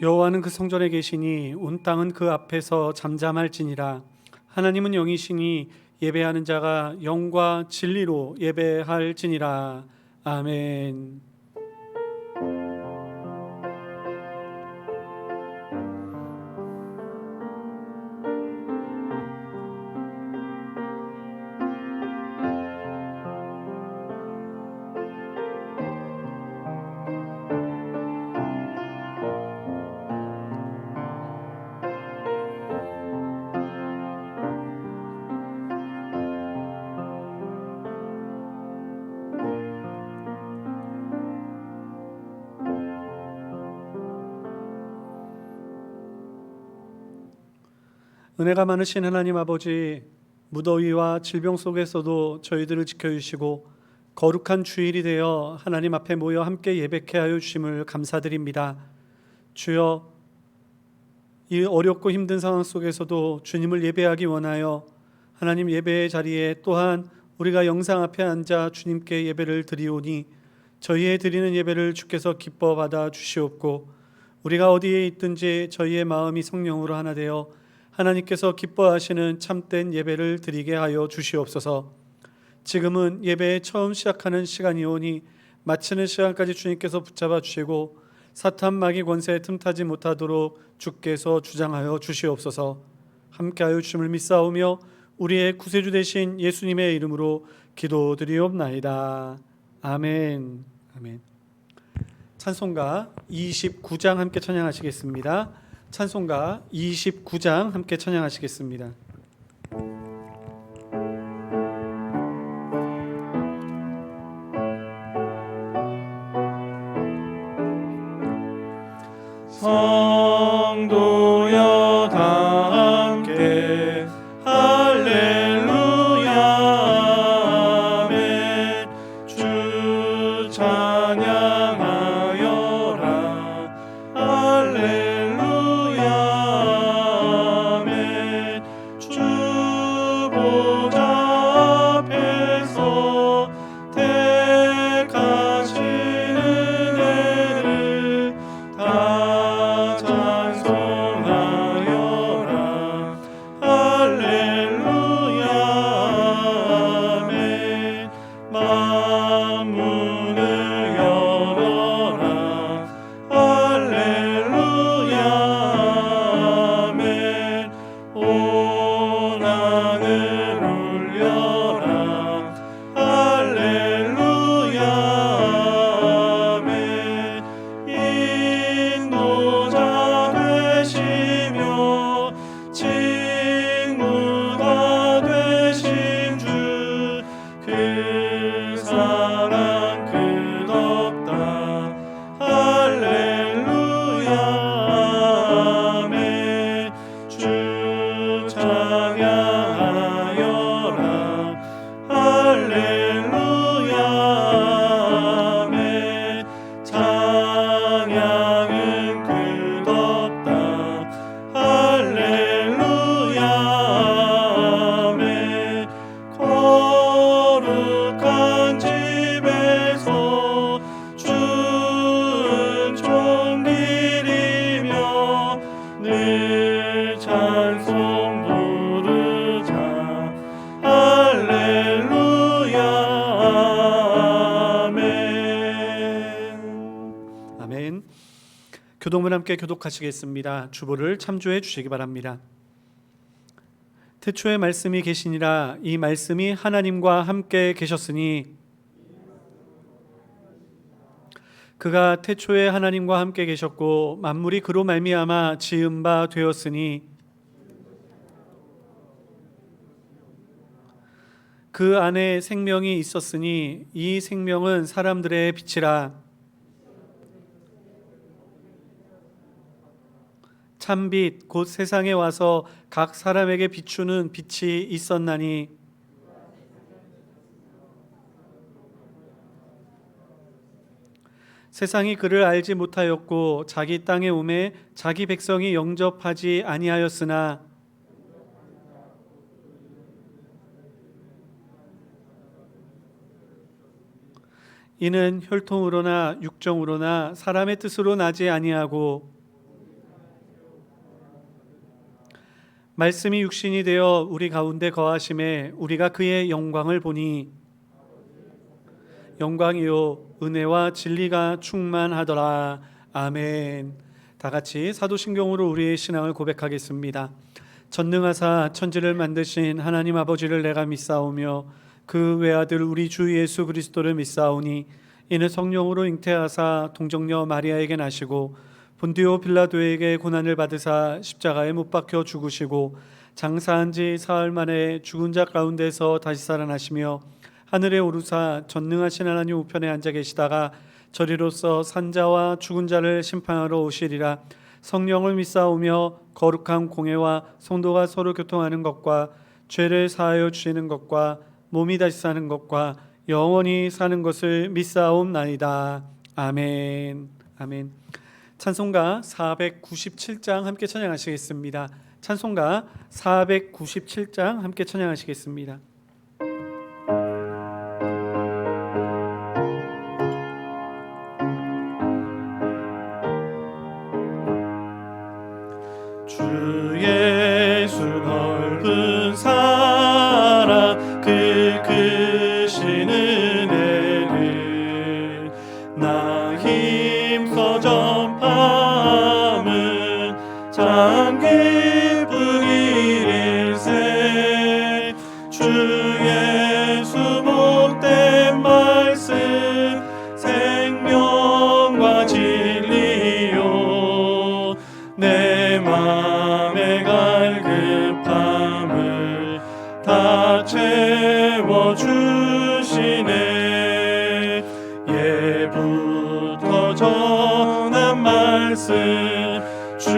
여호와는 그 성전에 계시니 온 땅은 그 앞에서 잠잠할지니라. 하나님은 영이시니 예배하는 자가 영과 진리로 예배할지니라. 아멘. 은혜가 많으신 하나님 아버지, 무더위와 질병 속에서도 저희들을 지켜주시고 거룩한 주일이 되어 하나님 앞에 모여 함께 예배케 하여 주심을 감사드립니다. 주여, 이 어렵고 힘든 상황 속에서도 주님을 예배하기 원하여 하나님 예배의 자리에 또한 우리가 영상 앞에 앉아 주님께 예배를 드리오니 저희의 드리는 예배를 주께서 기뻐 받아 주시옵고, 우리가 어디에 있든지 저희의 마음이 성령으로 하나 되어 하나님께서 기뻐하시는 참된 예배를 드리게 하여 주시옵소서. 지금은 예배에 처음 시작하는 시간이오니 마치는 시간까지 주님께서 붙잡아 주시고 사탄 마귀 권세에 틈타지 못하도록 주께서 주장하여 주시옵소서. 함께하여 주심을 믿사오며 우리의 구세주 되신 예수님의 이름으로 기도드리옵나이다. 아멘. 아멘. 찬송가 29장 함께 찬양하시겠습니다. 찬송가 29장 함께 찬양하시겠습니다. 성도여 다 함께 할렐루야 아멘. 주 찬양하여라 할렐루야 아멘. 주 보좌 앞에서 택하신 은혜를 다 찬송하여라 할렐루야 아멘. 만문을 열어라 할렐루야 아멘. 온 하늘 울려라 할렐루야 아멘. 인도자 되시며 친구가 되신 주, 그 사랑 끝없다 할렐루야 아멘. 주 찬양하여라 할렐루야 아멘. 찬양은 끝없다 할렐루야 아멘. 거룩한 집에서 주恩종 드리며 늘 찬송 부르자 할렐루야 아멘. 아멘. 교독문 함께 교독하시겠습니다. 주보를 참조해 주시기 바랍니다. 태초에 말씀이 계시니라. 이 말씀이 하나님과 함께 계셨으니 그가 태초에 하나님과 함께 계셨고 만물이 그로 말미암아 지은 바 되었으니 그 안에 생명이 있었으니 이 생명은 사람들의 빛이라. 참빛 곧 세상에 와서 각 사람에게 비추는 빛이 있었나니 세상이 그를 알지 못하였고 자기 땅에 오매 자기 백성이 영접하지 아니하였으나 이는 혈통으로나 육정으로나 사람의 뜻으로 나지 아니하고 말씀이 육신이 되어 우리 가운데 거하심에 우리가 그의 영광을 보니 영광이요 은혜와 진리가 충만하더라. 아멘. 다 같이 사도신경으로 우리의 신앙을 고백하겠습니다. 전능하사 천지를 만드신 하나님 아버지를 내가 믿사오며 그 외아들 우리 주 예수 그리스도를 믿사오니 이는 성령으로 잉태하사 동정녀 마리아에게 나시고 본디오 빌라도에게 고난을 받으사 십자가에 못 박혀 죽으시고 장사한 지 사흘 만에 죽은 자 가운데서 다시 살아나시며 하늘에 오르사 전능하신 하나님 우편에 앉아 계시다가 저리로서 산자와 죽은 자를 심판하러 오시리라. 성령을 믿사오며 거룩한 공회와 성도가 서로 교통하는 것과 죄를 사하여 주시는 것과 몸이 다시 사는 것과 영원히 사는 것을 믿사옵나이다. 아멘. 아멘. 찬송가 497장 함께 찬양하시겠습니다. 찬송가 497장 함께 찬양하시겠습니다. 주 예수 넓은 사랑 그 크신 은혜를 나 힘써 전파함은 참 기쁜 일일세. 주 예수 복된 말씀 생명과 진리요 내 맘의 갈급함을 다 채워주시네. 예부터 전한 말씀 주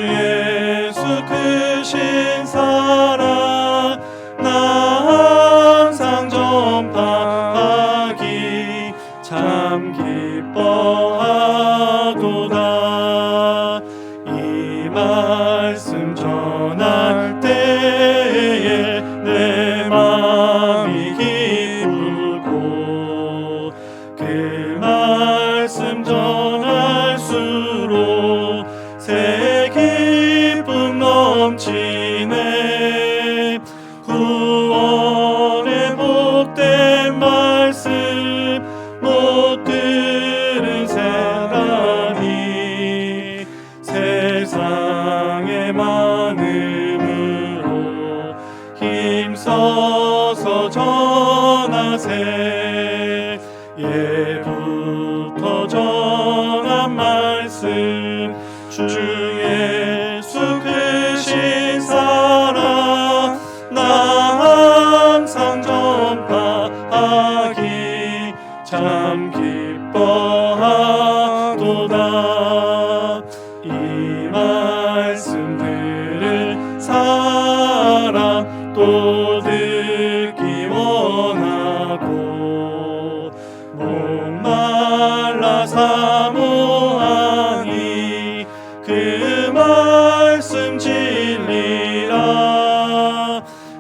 예수 크신 사랑 나 항상 전파하기 참 기뻐하도다. 이 말씀 전할 때에 내 마음이 기쁘고 그 말씀 전할수록 새 기쁨 넘치네. 구원의 복된 말씀 못 들은 세상이 세상의 많음으로 힘써서 전하세. 예부터 전한 말씀 주 예수 크신 사랑 나 항상 전파하기 참 기뻐하도다. 이 말씀 들을 사랑 또 듣기 원하고 목말라 사모하니 그 말씀 진리라.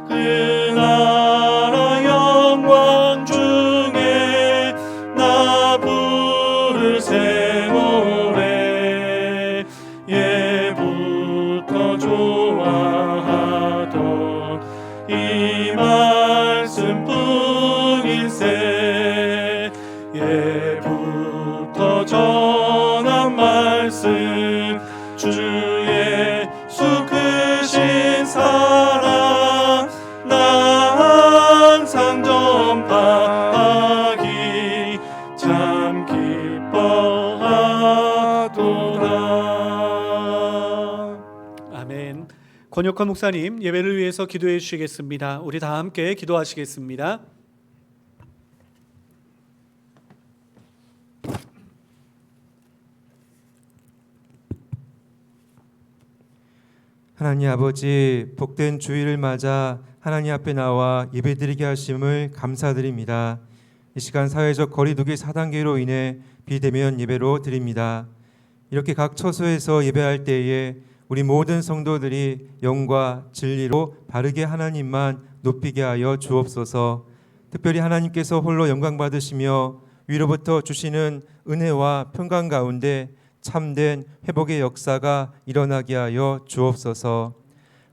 그 나라 영광 중에 나 부를 새 노래. 예부터 좋아하던 이 말씀뿐일세. 예부터 전한 말씀 주 예수 크신 사랑 나 항상 전파하기 참 기뻐하도다. 아멘. 권혁헌 목사님 예배를 위해서 기도해 주시겠습니다. 우리 다 함께 기도하시겠습니다. 하나님 아버지, 복된 주일을 맞아 하나님 앞에 나와 예배드리게 하심을 감사드립니다. 이 시간 사회적 거리두기 4단계로 인해 비대면 예배로 드립니다. 이렇게 각 처소에서 예배할 때에 우리 모든 성도들이 영과 진리로 바르게 하나님만 높이게 하여 주옵소서. 특별히 하나님께서 홀로 영광 받으시며 위로부터 주시는 은혜와 평강 가운데 참된 회복의 역사가 일어나게 하여 주옵소서.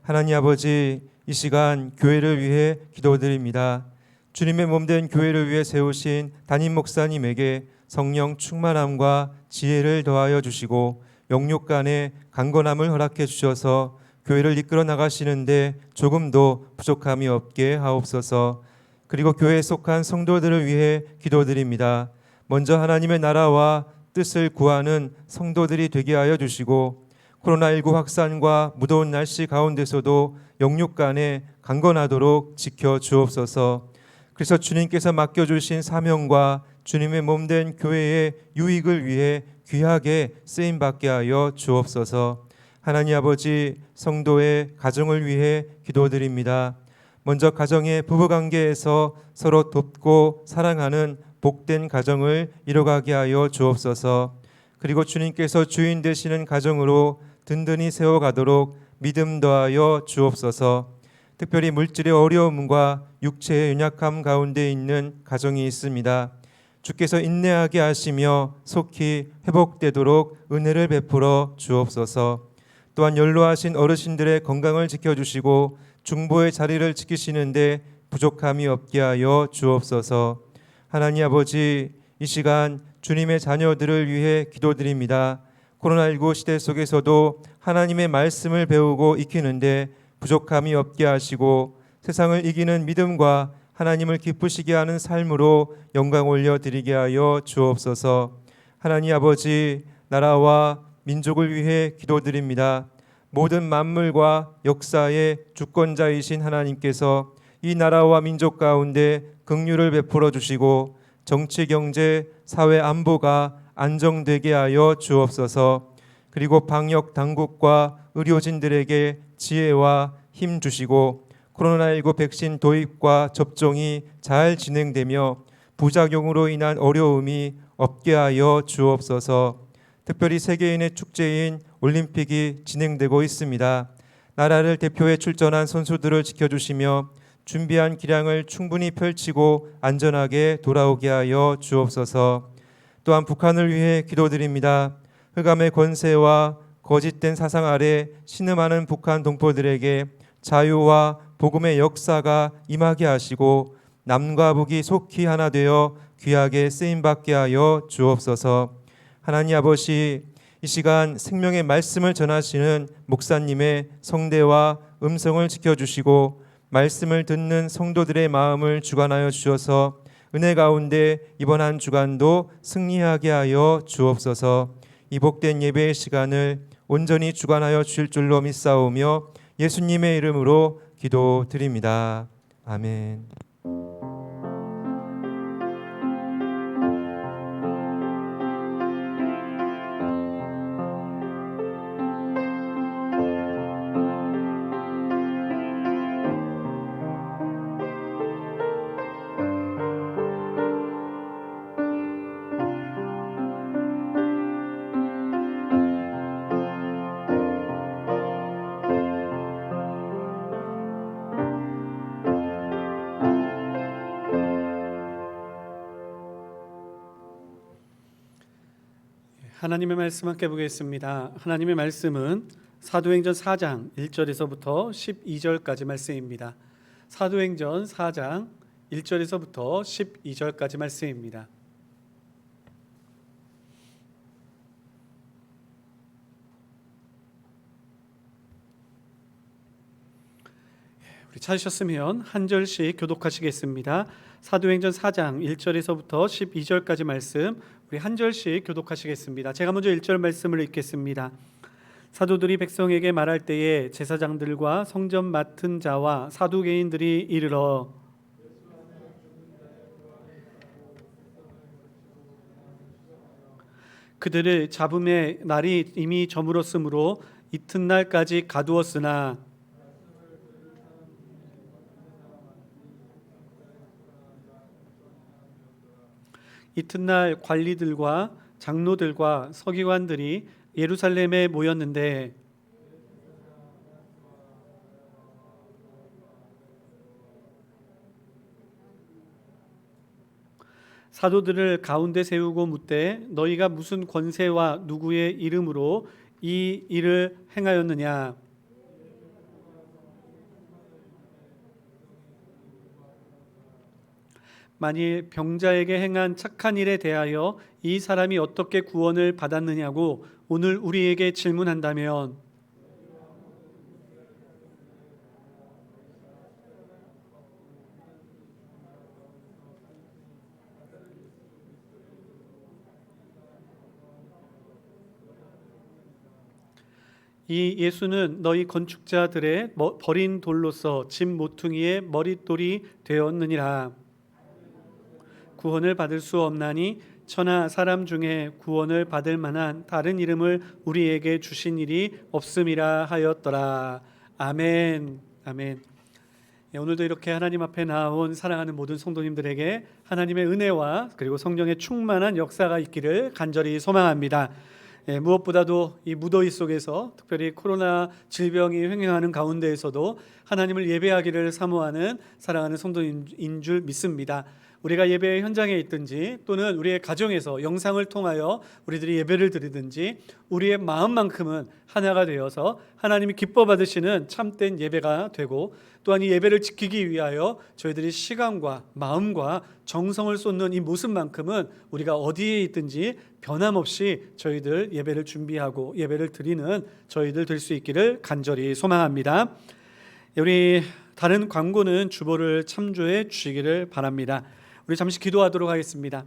하나님 아버지, 이 시간 교회를 위해 기도드립니다. 주님의 몸된 교회를 위해 세우신 담임 목사님에게 성령 충만함과 지혜를 더하여 주시고 영육 간의 강건함을 허락해 주셔서 교회를 이끌어 나가시는데 조금도 부족함이 없게 하옵소서. 그리고 교회에 속한 성도들을 위해 기도드립니다. 먼저 하나님의 나라와 뜻을 구하는 성도들이 되게 하여 주시고 코로나19 확산과 무더운 날씨 가운데서도 영육 간에 강건하도록 지켜 주옵소서. 그래서 주님께서 맡겨주신 사명과 주님의 몸된 교회의 유익을 위해 귀하게 쓰임받게 하여 주옵소서. 하나님 아버지, 성도의 가정을 위해 기도드립니다. 먼저 가정의 부부관계에서 서로 돕고 사랑하는 복된 가정을 이뤄가게 하여 주옵소서. 그리고 주님께서 주인 되시는 가정으로 든든히 세워가도록 믿음 더하여 주옵소서. 특별히 물질의 어려움과 육체의 연약함 가운데 있는 가정이 있습니다. 주께서 인내하게 하시며 속히 회복되도록 은혜를 베풀어 주옵소서. 또한 연로하신 어르신들의 건강을 지켜주시고 중보의 자리를 지키시는데 부족함이 없게 하여 주옵소서. 하나님 아버지, 이 시간 주님의 자녀들을 위해 기도드립니다. 코로나19 시대 속에서도 하나님의 말씀을 배우고 익히는데 부족함이 없게 하시고 세상을 이기는 믿음과 하나님을 기쁘시게 하는 삶으로 영광 올려드리게 하여 주옵소서. 하나님 아버지, 나라와 민족을 위해 기도드립니다. 모든 만물과 역사의 주권자이신 하나님께서 이 나라와 민족 가운데 긍휼을 베풀어 주시고 정치, 경제, 사회 안보가 안정되게 하여 주옵소서. 그리고 방역 당국과 의료진들에게 지혜와 힘 주시고 코로나19 백신 도입과 접종이 잘 진행되며 부작용으로 인한 어려움이 없게 하여 주옵소서. 특별히 세계인의 축제인 올림픽이 진행되고 있습니다. 나라를 대표해 출전한 선수들을 지켜주시며 준비한 기량을 충분히 펼치고 안전하게 돌아오게 하여 주옵소서. 또한 북한을 위해 기도드립니다. 흑암의 권세와 거짓된 사상 아래 신음하는 북한 동포들에게 자유와 복음의 역사가 임하게 하시고 남과 북이 속히 하나 되어 귀하게 쓰임받게 하여 주옵소서. 하나님 아버지, 이 시간 생명의 말씀을 전하시는 목사님의 성대와 음성을 지켜주시고 말씀을 듣는 성도들의 마음을 주관하여 주셔서 은혜 가운데 이번 한 주간도 승리하게 하여 주옵소서. 이 복된 예배의 시간을 온전히 주관하여 주실 줄로 믿사오며 예수님의 이름으로 기도드립니다. 아멘. 하나님의 말씀 함께 보겠습니다. 하나님의 말씀은 사도행전 4장 1절에서부터 12절까지 말씀입니다. 사도행전 4장 1절에서부터 12절까지 말씀입니다. 우리 찾으셨으면 한 절씩 교독하시겠습니다. 사도행전 4장 1절에서부터 12절까지 말씀 우리 한 절씩 교독하시겠습니다. 제가 먼저 1절 말씀을 읽겠습니다. 사도들이 백성에게 말할 때에 제사장들과 성전 맡은 자와 사두개인들이 이르러 그들을 잡음의 날이 이미 저물었으므로 이튿날까지 가두었으나 이튿날 관리들과 장로들과 서기관들이 예루살렘에 모였는데 사도들을 가운데 세우고 묻되 너희가 무슨 권세와 누구의 이름으로 이 일을 행하였느냐? 만일 병자에게 행한 착한 일에 대하여 이 사람이 어떻게 구원을 받았느냐고 오늘 우리에게 질문한다면 이 예수는 너희 건축자들의 버린 돌로서 집 모퉁이의 머릿돌이 되었느니라. 구원을 받을 수 없나니 천하 사람 중에 구원을 받을 만한 다른 이름을 우리에게 주신 일이 없음이라 하였더라. 아멘. 아멘. 오늘도 이렇게 하나님 앞에 나온 사랑하는 모든 성도님들에게 하나님의 은혜와 그리고 성령의 충만한 역사가 있기를 간절히 소망합니다. 무엇보다도 이 무더위 속에서 특별히 코로나 질병이 횡행하는 가운데에서도 하나님을 예배하기를 사모하는 사랑하는 성도인 줄 믿습니다. 우리가 예배 현장에 있든지 또는 우리의 가정에서 영상을 통하여 우리들이 예배를 드리든지 우리의 마음만큼은 하나가 되어서 하나님이 기뻐 받으시는 참된 예배가 되고 또한 이 예배를 지키기 위하여 저희들이 시간과 마음과 정성을 쏟는 이 모습만큼은 우리가 어디에 있든지 변함없이 저희들 예배를 준비하고 예배를 드리는 저희들 될 수 있기를 간절히 소망합니다. 우리 다른 광고는 주보를 참조해 주시기를 바랍니다. 우리 잠시 기도하도록 하겠습니다.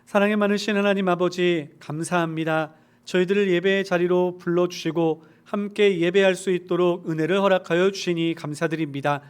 사랑에 많으신 하나님 아버지 감사합니다. 저희들을 예배의 자리로 불러주시고 함께 예배할 수 있도록 은혜를 허락하여 주시니 감사드립니다.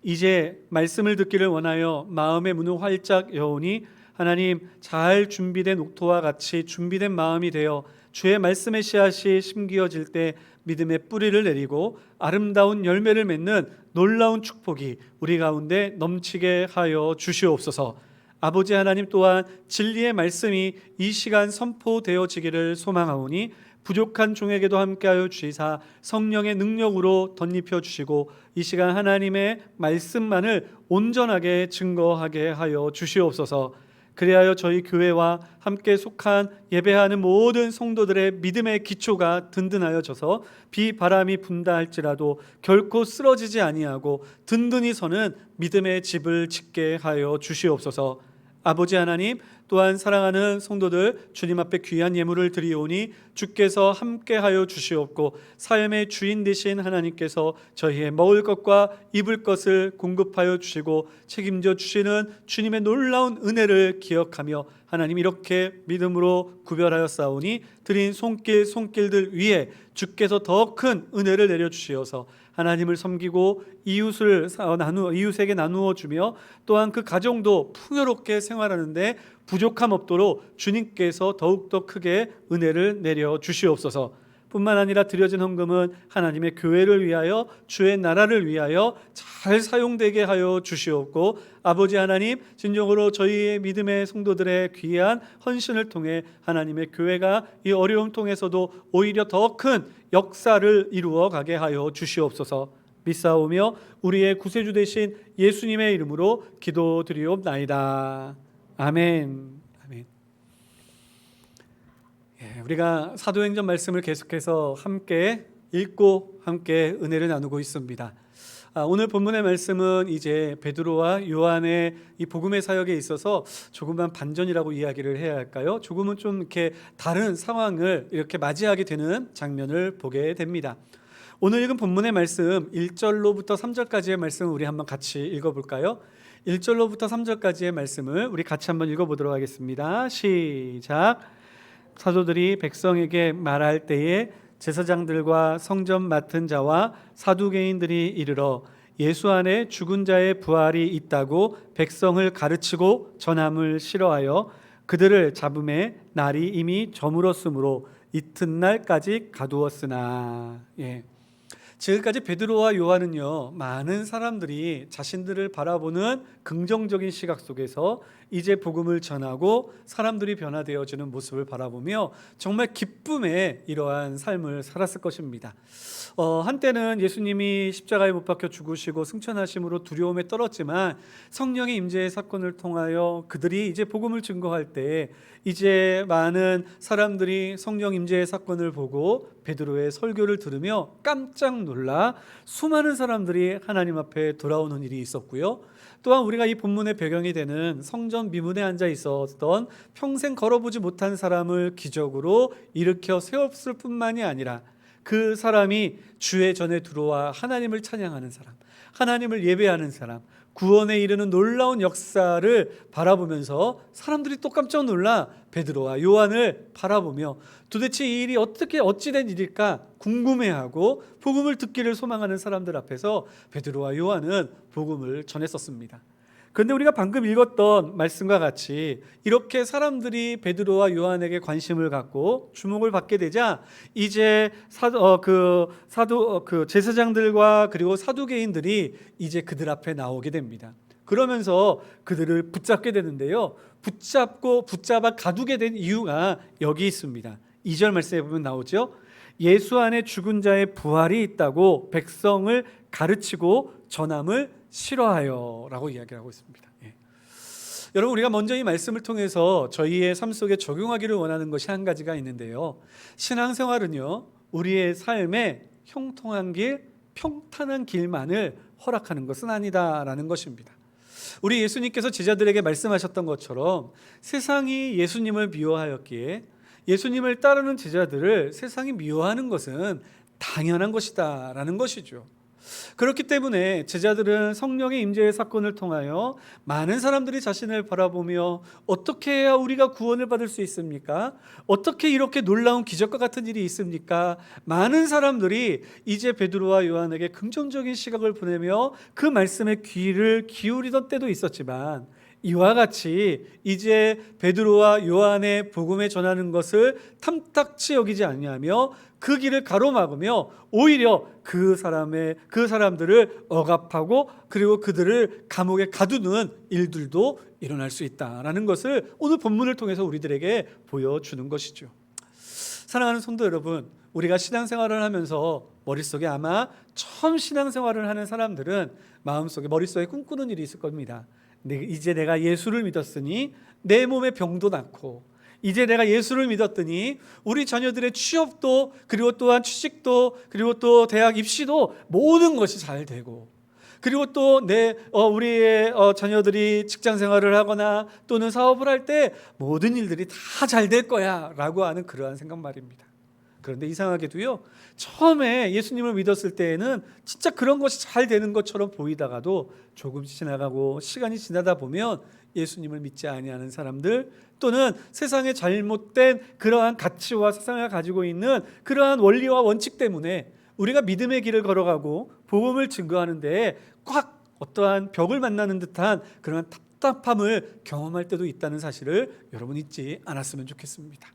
이제 말씀을 듣기를 원하여 마음의 문을 활짝 여오니 하나님 잘 준비된 옥토와 같이 준비된 마음이 되어 주의 말씀의 씨앗이 심기어질 때 믿음의 뿌리를 내리고 아름다운 열매를 맺는 놀라운 축복이 우리 가운데 넘치게 하여 주시옵소서. 아버지 하나님 또한 진리의 말씀이 이 시간 선포되어지기를 소망하오니 부족한 종에게도 함께하여 주시사 성령의 능력으로 덧입혀 주시고 이 시간 하나님의 말씀만을 온전하게 증거하게 하여 주시옵소서. 그리하여 저희 교회와 함께 속한 예배하는 모든 성도들의 믿음의 기초가 든든하여져서 비바람이 분다 할지라도 결코 쓰러지지 아니하고 든든히 서는 믿음의 집을 짓게 하여 주시옵소서. 아버지 하나님 또한 사랑하는 성도들 주님 앞에 귀한 예물을 드리오니 주께서 함께하여 주시옵고 사염의 주인 되신 하나님께서 저희의 먹을 것과 입을 것을 공급하여 주시고 책임져 주시는 주님의 놀라운 은혜를 기억하며 하나님 이렇게 믿음으로 구별하여 싸우니 드린 손길들 위에 주께서 더 큰 은혜를 내려주시어서 하나님을 섬기고 이웃에게 나누어 주며 또한 그 가정도 풍요롭게 생활하는데 부족함 없도록 주님께서 더욱더 크게 은혜를 내려 주시옵소서. 뿐만 아니라 드려진 헌금은 하나님의 교회를 위하여 주의 나라를 위하여 잘 사용되게 하여 주시옵고 아버지 하나님 진정으로 저희의 믿음의 성도들의 귀한 헌신을 통해 하나님의 교회가 이 어려움 통해서도 오히려 더 큰 역사를 이루어 가게 하여 주시옵소서. 믿사오며 우리의 구세주 되신 예수님의 이름으로 기도드리옵나이다. 아멘. 아멘. 우리가 사도행전 말씀을 계속해서 함께 읽고 함께 은혜를 나누고 있습니다. 오늘 본문의 말씀은 이제 베드로와 요한의 이 복음의 사역에 있어서 조금만 반전이라고 이야기를 해야 할까요? 조금은 좀 이렇게 다른 상황을 이렇게 맞이하게 되는 장면을 보게 됩니다. 오늘 읽은 본문의 말씀 1절로부터 3절까지의 말씀을 우리 한번 같이 읽어볼까요? 1절로부터 3절까지의 말씀을 우리 같이 한번 읽어보도록 하겠습니다. 시작. 사도들이 백성에게 말할 때에 제사장들과 성전 맡은 자와 사두개인들이 이르러 예수 안에 죽은 자의 부활이 있다고 백성을 가르치고 전함을 싫어하여 그들을 잡음에 날이 이미 저물었으므로 이튿날까지 가두었으나. 지금까지 베드로와 요한은요 많은 사람들이 자신들을 바라보는 긍정적인 시각 속에서 이제 복음을 전하고 사람들이 변화되어지는 모습을 바라보며 정말 기쁨의 이러한 삶을 살았을 것입니다. 한때는 예수님이 십자가에 못 박혀 죽으시고 승천하심으로 두려움에 떨었지만 성령의 임재의 사건을 통하여 그들이 이제 복음을 증거할 때 이제 많은 사람들이 성령 임재의 사건을 보고 베드로의 설교를 들으며 깜짝 놀라 수많은 사람들이 하나님 앞에 돌아오는 일이 있었고요. 또한 우리가 이 본문의 배경이 되는 성전 미문에 앉아 있었던 평생 걸어보지 못한 사람을 기적으로 일으켜 세웠을 뿐만이 아니라 그 사람이 주의 전에 들어와 하나님을 찬양하는 사람, 하나님을 예배하는 사람, 구원에 이르는 놀라운 역사를 바라보면서 사람들이 또 깜짝 놀라 베드로와 요한을 바라보며 도대체 이 일이 어찌된 일일까 궁금해하고 복음을 듣기를 소망하는 사람들 앞에서 베드로와 요한은 복음을 전했었습니다. 그런데 우리가 방금 읽었던 말씀과 같이 이렇게 사람들이 베드로와 요한에게 관심을 갖고 주목을 받게 되자 이제 제사장들과 그리고 사두개인들이 이제 그들 앞에 나오게 됩니다. 그러면서 그들을 붙잡게 되는데요. 붙잡아 가두게 된 이유가 여기 있습니다. 2절 말씀에 보면 나오죠. 예수 안에 죽은 자의 부활이 있다고 백성을 가르치고 전함을 싫어하여 라고 이야기하고 있습니다. 여러분, 우리가 먼저 이 말씀을 통해서 저희의 삶 속에 적용하기를 원하는 것이 한 가지가 있는데요. 신앙생활은요, 우리의 삶에 형통한 길, 평탄한 길만을 허락하는 것은 아니다라는 것입니다. 우리 예수님께서 제자들에게 말씀하셨던 것처럼 세상이 예수님을 미워하였기에 예수님을 따르는 제자들을 세상이 미워하는 것은 당연한 것이다 라는 것이죠. 그렇기 때문에 제자들은 성령의 임재의 사건을 통하여 많은 사람들이 자신을 바라보며 어떻게 해야 우리가 구원을 받을 수 있습니까? 어떻게 이렇게 놀라운 기적과 같은 일이 있습니까? 많은 사람들이 이제 베드로와 요한에게 긍정적인 시각을 보내며 그 말씀에 귀를 기울이던 때도 있었지만 이와 같이 이제 베드로와 요한의 복음에 전하는 것을 탐탁치 여기지 아니하며 그 길을 가로막으며 오히려 그 사람들을 억압하고 그리고 그들을 감옥에 가두는 일들도 일어날 수 있다라는 것을 오늘 본문을 통해서 우리들에게 보여주는 것이죠. 사랑하는 성도 여러분, 우리가 신앙생활을 하면서 머릿속에 아마 처음 신앙생활을 하는 사람들은 머릿속에 꿈꾸는 일이 있을 겁니다. 이제 내가 예수를 믿었으니 내 몸의 병도 낫고, 이제 내가 예수를 믿었더니 우리 자녀들의 취업도 그리고 또한 취직도 그리고 또 대학 입시도 모든 것이 잘 되고, 그리고 또 우리의 자녀들이 직장 생활을 하거나 또는 사업을 할 때 모든 일들이 다 잘 될 거야 라고 하는 그러한 생각 말입니다. 그런데 이상하게도요, 처음에 예수님을 믿었을 때에는 진짜 그런 것이 잘 되는 것처럼 보이다가도 조금씩 지나가고 시간이 지나다 보면 예수님을 믿지 아니하는 사람들, 또는 세상의 잘못된 그러한 가치와 세상을 가지고 있는 그러한 원리와 원칙 때문에 우리가 믿음의 길을 걸어가고 복음을 증거하는데 꽉 어떠한 벽을 만나는 듯한 그러한 답답함을 경험할 때도 있다는 사실을 여러분 잊지 않았으면 좋겠습니다.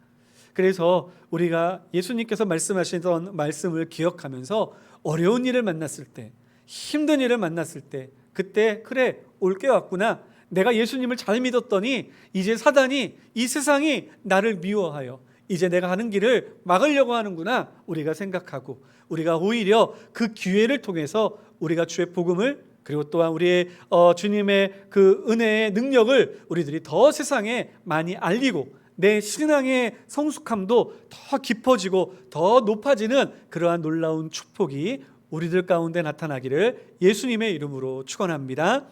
그래서 우리가 예수님께서 말씀하시던 말씀을 기억하면서 어려운 일을 만났을 때, 힘든 일을 만났을 때, 그때 그래 올 게 왔구나, 내가 예수님을 잘 믿었더니 이제 사단이, 이 세상이 나를 미워하여 이제 내가 하는 길을 막으려고 하는구나 우리가 생각하고, 우리가 오히려 그 기회를 통해서 우리가 주의 복음을, 그리고 또한 우리의 주님의 그 은혜의 능력을 우리들이 더 세상에 많이 알리고 내 신앙의 성숙함도 더 깊어지고 더 높아지는 그러한 놀라운 축복이 우리들 가운데 나타나기를 예수님의 이름으로 축원합니다.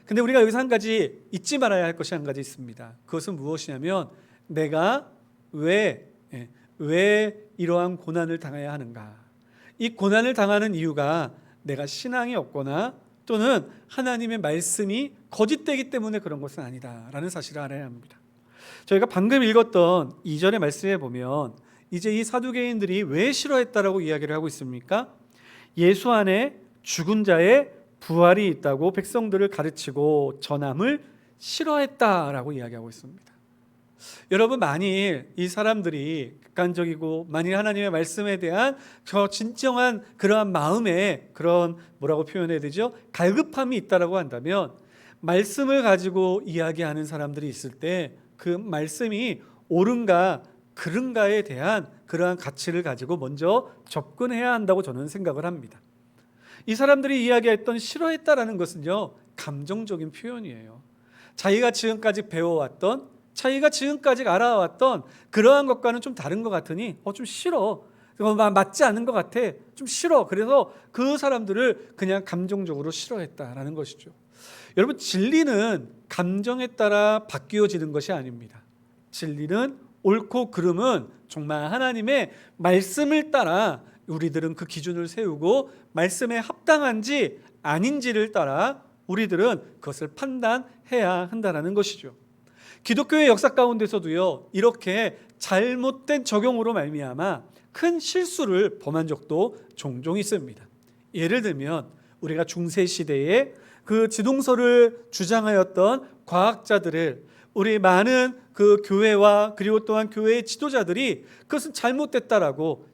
근데 우리가 여기서 한 가지 잊지 말아야 할 것이 한 가지 있습니다. 그것은 무엇이냐면 내가 왜 이러한 고난을 당해야 하는가? 이 고난을 당하는 이유가 내가 신앙이 없거나 또는 하나님의 말씀이 거짓되기 때문에 그런 것은 아니다라는 사실을 알아야 합니다. 저희가 방금 읽었던 2절의 말씀에 보면 이제 이 사두개인들이 왜 싫어했다라고 이야기를 하고 있습니까? 예수 안에 죽은 자의 부활이 있다고 백성들을 가르치고 전함을 싫어했다라고 이야기하고 있습니다. 여러분, 만일 이 사람들이 객관적이고 만일 하나님의 말씀에 대한 저 진정한 그러한 마음에 그런 뭐라고 표현해야 되죠? 갈급함이 있다라고 한다면 말씀을 가지고 이야기하는 사람들이 있을 때 그 말씀이 옳은가 그른가에 대한 그러한 가치를 가지고 먼저 접근해야 한다고 저는 생각을 합니다. 이 사람들이 이야기했던 싫어했다라는 것은요, 감정적인 표현이에요. 자기가 지금까지 배워왔던, 자기가 지금까지 알아왔던 그러한 것과는 좀 다른 것 같으니 좀 싫어, 맞지 않는 것 같아, 좀 싫어. 그래서 그 사람들을 그냥 감정적으로 싫어했다라는 것이죠. 여러분, 진리는 감정에 따라 바뀌어지는 것이 아닙니다. 진리는 옳고 그름은 정말 하나님의 말씀을 따라 우리들은 그 기준을 세우고 말씀에 합당한지 아닌지를 따라 우리들은 그것을 판단해야 한다는 것이죠. 기독교의 역사 가운데서도요, 이렇게 잘못된 적용으로 말미암아 큰 실수를 범한 적도 종종 있습니다. 예를 들면 우리가 중세 시대에 그 지동설을 주장하였던 과학자들을 우리 많은 그 교회와 그리고 또한 교회의 지도자들이 그것은 잘못됐다라고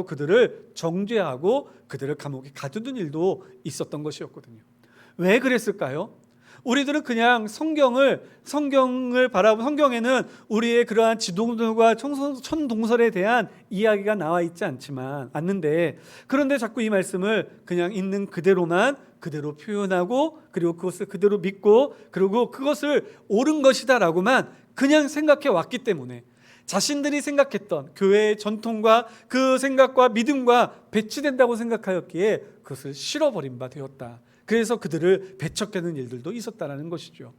그들을 정죄하고 그들을 감옥에 가두는 일도 있었던 것이었거든요. 왜 그랬을까요? 우리들은 그냥 성경을 바라보고 성경에는 우리의 그러한 지동설과 천동설에 대한 이야기가 나와 있지 않는데, 그런데 자꾸 이 말씀을 그냥 있는 그대로만 그대로 표현하고 그리고 그것을 그대로 믿고 그리고 그것을 옳은 것이다라고만 그냥 생각해 왔기 때문에 자신들이 생각했던 교회의 전통과 그 생각과 믿음과 배치된다고 생각하였기에 그것을 실어버린 바 되었다. 그래서 그들을 배척하는 일들도 있었다는 것이죠.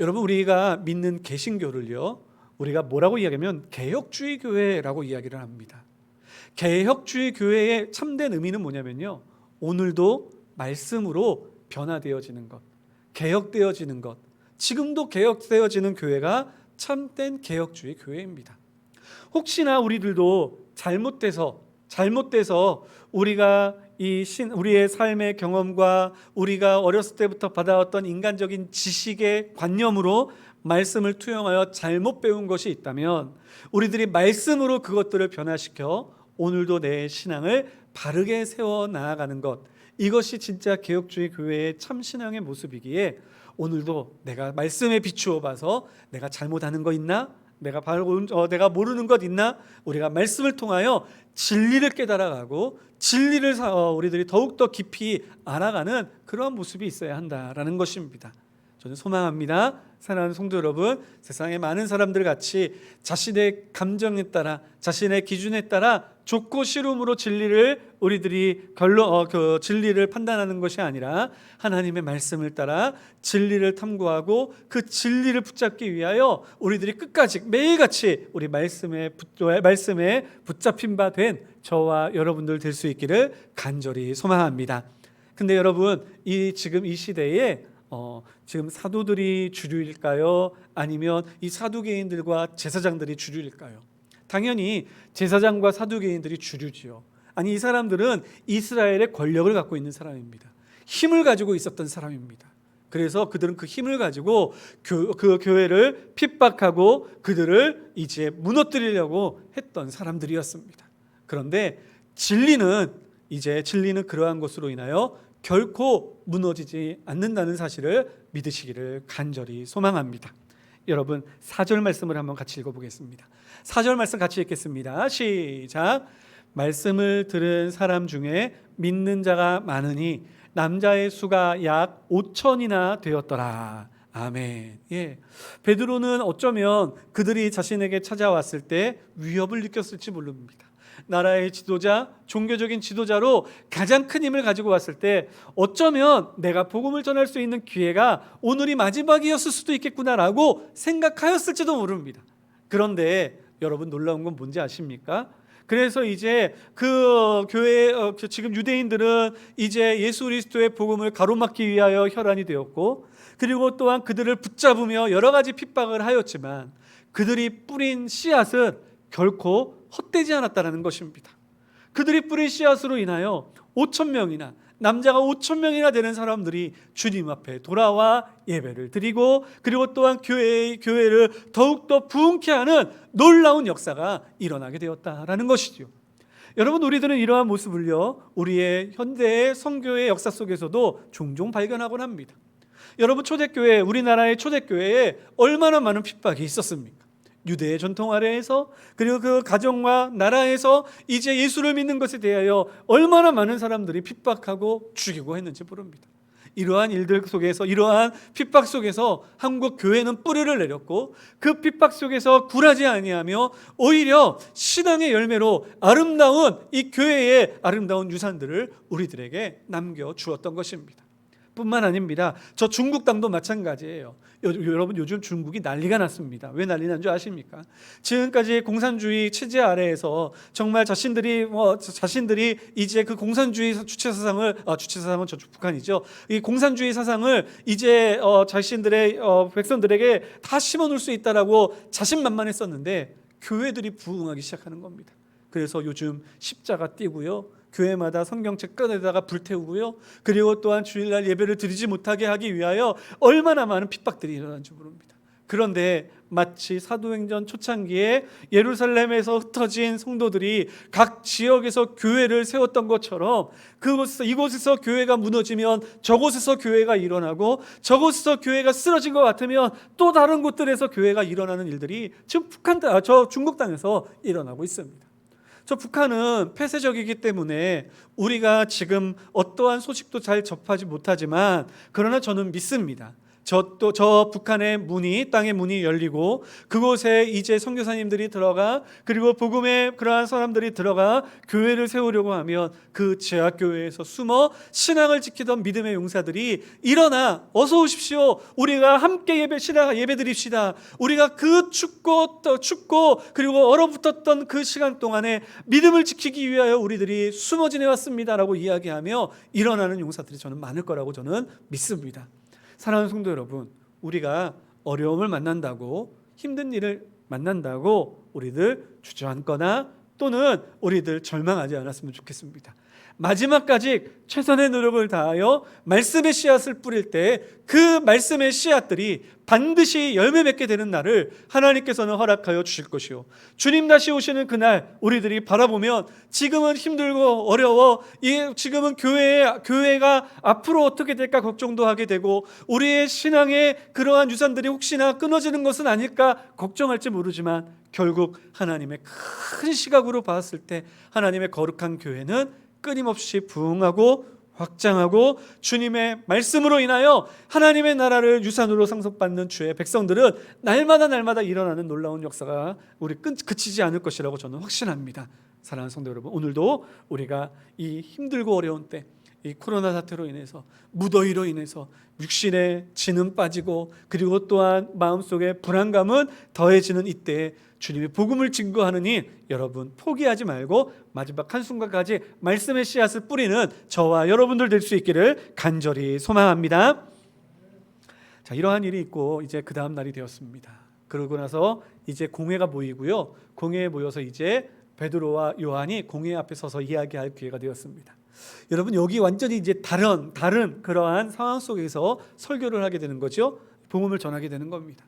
여러분, 우리가 믿는 개신교를요, 우리가 뭐라고 이야기하면 개혁주의 교회라고 이야기를 합니다. 개혁주의 교회의 참된 의미는 뭐냐면요, 오늘도 말씀으로 변화되어지는 것, 개혁되어지는 것, 지금도 개혁되어지는 교회가 참된 개혁주의 교회입니다. 혹시나 우리들도 잘못돼서 우리가 우리의 삶의 경험과 우리가 어렸을 때부터 받아왔던 인간적인 지식의 관념으로 말씀을 투영하여 잘못 배운 것이 있다면 우리들이 말씀으로 그것들을 변화시켜 오늘도 내 신앙을 바르게 세워 나아가는 것, 이것이 진짜 개혁주의 교회의 참 신앙의 모습이기에 오늘도 내가 말씀에 비추어 봐서 내가 잘못하는 거 있나? 내가 모르는 것 있나? 우리가 말씀을 통하여 진리를 깨달아가고 진리를 우리들이 더욱더 깊이 알아가는 그런 모습이 있어야 한다라는 것입니다. 저는 소망합니다. 사랑하는 성도 여러분, 세상의 많은 사람들 같이 자신의 감정에 따라 자신의 기준에 따라 좋고 싫음으로 진리를 우리들이 진리를 판단하는 것이 아니라 하나님의 말씀을 따라 진리를 탐구하고 그 진리를 붙잡기 위하여 우리들이 끝까지 매일같이 우리 말씀에 붙잡힌 바 된 저와 여러분들 될 수 있기를 간절히 소망합니다. 근데 여러분, 지금 이 시대에 지금 사도들이 주류일까요? 아니면 이 사두개인들과 제사장들이 주류일까요? 당연히 제사장과 사두개인들이 주류지요. 아니, 이 사람들은 이스라엘의 권력을 갖고 있는 사람입니다. 힘을 가지고 있었던 사람입니다. 그래서 그들은 그 힘을 가지고 그 교회를 핍박하고 그들을 이제 무너뜨리려고 했던 사람들이었습니다. 그런데 진리는 그러한 것으로 인하여 결코 무너지지 않는다는 사실을 믿으시기를 간절히 소망합니다. 여러분, 4절 말씀을 한번 같이 읽어보겠습니다. 4절 말씀 같이 읽겠습니다. 시작. 말씀을 들은 사람 중에 믿는 자가 많으니 남자의 수가 약 5천이나 되었더라. 아멘. 예. 베드로는 어쩌면 그들이 자신에게 찾아왔을 때 위협을 느꼈을지 모릅니다. 나라의 지도자, 종교적인 지도자로 가장 큰 힘을 가지고 왔을 때 어쩌면 내가 복음을 전할 수 있는 기회가 오늘이 마지막이었을 수도 있겠구나라고 생각하였을지도 모릅니다. 그런데 여러분, 놀라운 건 뭔지 아십니까? 그래서 이제 그 교회 지금 유대인들은 이제 예수 그리스도의 복음을 가로막기 위하여 혈안이 되었고, 그리고 또한 그들을 붙잡으며 여러 가지 핍박을 하였지만 그들이 뿌린 씨앗은 결코 헛되지 않았다는 것입니다. 그들이 뿌린 씨앗으로 인하여 5,000명이나 남자가 5,000명이나 되는 사람들이 주님 앞에 돌아와 예배를 드리고, 그리고 또한 교회를 더욱더 부흥케 하는 놀라운 역사가 일어나게 되었다라는 것이죠. 여러분, 우리들은 이러한 모습을요, 우리의 현대의 선교의 역사 속에서도 종종 발견하곤 합니다. 여러분, 초대교회, 우리나라의 초대교회에 얼마나 많은 핍박이 있었습니까? 유대의 전통 아래에서, 그리고 그 가정과 나라에서 이제 예수를 믿는 것에 대하여 얼마나 많은 사람들이 핍박하고 죽이고 했는지 모릅니다. 이러한 일들 속에서, 이러한 핍박 속에서 한국 교회는 뿌리를 내렸고, 그 핍박 속에서 굴하지 아니하며 오히려 신앙의 열매로 아름다운 이 교회의 아름다운 유산들을 우리들에게 남겨주었던 것입니다. 뿐만 아닙니다. 저 중국 땅도 마찬가지예요. 여러분, 요즘 중국이 난리가 났습니다. 왜 난리 난 줄 아십니까? 지금까지 공산주의 체제 아래에서 정말 자신들이 이제 그 공산주의 주체 사상은 저쪽 북한이죠. 이 공산주의 사상을 이제 자신들의 백성들에게 다 심어놓을 수 있다라고 자신만만했었는데 교회들이 부흥하기 시작하는 겁니다. 그래서 요즘 십자가 띄고요, 교회마다 성경책 꺼내다가 불태우고요, 그리고 또한 주일날 예배를 드리지 못하게 하기 위하여 얼마나 많은 핍박들이 일어난지 모릅니다. 그런데 마치 사도행전 초창기에 예루살렘에서 흩어진 성도들이 각 지역에서 교회를 세웠던 것처럼 이곳에서 교회가 무너지면 저곳에서 교회가 일어나고, 저곳에서 교회가 쓰러진 것 같으면 또 다른 곳들에서 교회가 일어나는 일들이 지금 저 중국 땅에서 일어나고 있습니다. 저 북한은 폐쇄적이기 때문에 우리가 지금 어떠한 소식도 잘 접하지 못하지만, 그러나 저는 믿습니다. 저 북한의 문이, 땅의 문이 열리고 그곳에 이제 선교사님들이 들어가, 그리고 복음의 그러한 사람들이 들어가 교회를 세우려고 하면 그 제약교회에서 숨어 신앙을 지키던 믿음의 용사들이 일어나 어서 오십시오, 우리가 함께 예배드립시다, 우리가 그 춥고 그리고 얼어붙었던 그 시간 동안에 믿음을 지키기 위하여 우리들이 숨어 지내왔습니다 라고 이야기하며 일어나는 용사들이 저는 많을 거라고 저는 믿습니다. 사랑하는 성도 여러분, 우리가 어려움을 만난다고, 힘든 일을 만난다고 우리들 주저앉거나 또는 우리들 절망하지 않았으면 좋겠습니다. 마지막까지 최선의 노력을 다하여 말씀의 씨앗을 뿌릴 때 그 말씀의 씨앗들이 반드시 열매 맺게 되는 날을 하나님께서는 허락하여 주실 것이요, 주님 다시 오시는 그날 우리들이 바라보면 지금은 힘들고 어려워, 지금은 교회가 앞으로 어떻게 될까 걱정도 하게 되고, 우리의 신앙의 그러한 유산들이 혹시나 끊어지는 것은 아닐까 걱정할지 모르지만, 결국 하나님의 큰 시각으로 봤을 때 하나님의 거룩한 교회는 끊임없이 부흥하고 확장하고, 주님의 말씀으로 인하여 하나님의 나라를 유산으로 상속받는 주의 백성들은 날마다 일어나는 놀라운 역사가 우리 그치지 않을 것이라고 저는 확신합니다. 사랑하는 성도 여러분, 오늘도 우리가 이 힘들고 어려운 때, 이 코로나 사태로 인해서, 무더위로 인해서 육신에 진은 빠지고, 그리고 또한 마음속에 불안감은 더해지는 이때에 주님의 복음을 증거하는 일, 여러분 포기하지 말고 마지막 한순간까지 말씀의 씨앗을 뿌리는 저와 여러분들 될 수 있기를 간절히 소망합니다. 자, 이러한 일이 있고 이제 그 다음 날이 되었습니다. 그러고 나서 이제 공회가 모이고요, 공회에 모여서 이제 베드로와 요한이 공회 앞에 서서 이야기할 기회가 되었습니다. 여러분, 여기 완전히 이제 다른 그러한 상황 속에서 설교를 하게 되는 거죠. 복음을 전하게 되는 겁니다.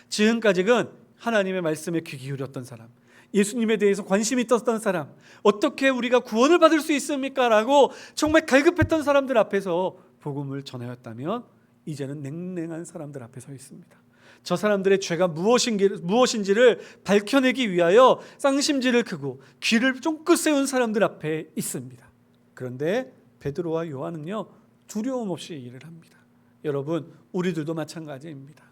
지금까지는 하나님의 말씀에 귀 기울였던 사람, 예수님에 대해서 관심이 있었던 사람, 어떻게 우리가 구원을 받을 수 있습니까? 라고 정말 갈급했던 사람들 앞에서 복음을 전하였다면, 이제는 냉랭한 사람들 앞에 서 있습니다. 저 사람들의 죄가 무엇인지를 밝혀내기 위하여 쌍심지를 크고 귀를 쫑긋 세운 사람들 앞에 있습니다. 그런데 베드로와 요한은요, 두려움 없이 일을 합니다. 여러분, 우리들도 마찬가지입니다.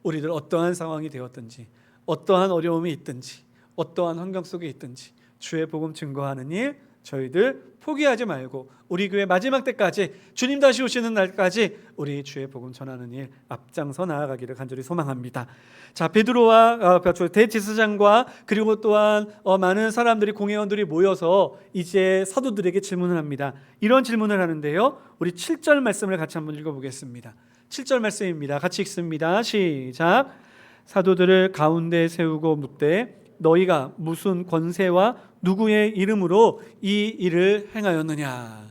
우리들 어떠한 상황이 되었든지, 어떠한 어려움이 있든지, 어떠한 환경 속에 있든지 주의 복음 증거하는 일 저희들 포기하지 말고 우리 교회 마지막 때까지, 주님 다시 오시는 날까지 우리 주의 복음 전하는 일 앞장서 나아가기를 간절히 소망합니다. 자, 베드로와 대제사장과 그리고 또한 많은 사람들이, 공회원들이 모여서 이제 사도들에게 질문을 합니다. 이런 질문을 하는데요, 우리 7절 말씀을 같이 한번 읽어보겠습니다. 7절 말씀입니다. 같이 읽습니다. 시작. 사도들을 가운데 세우고 묻되 너희가 무슨 권세와 누구의 이름으로 이 일을 행하였느냐.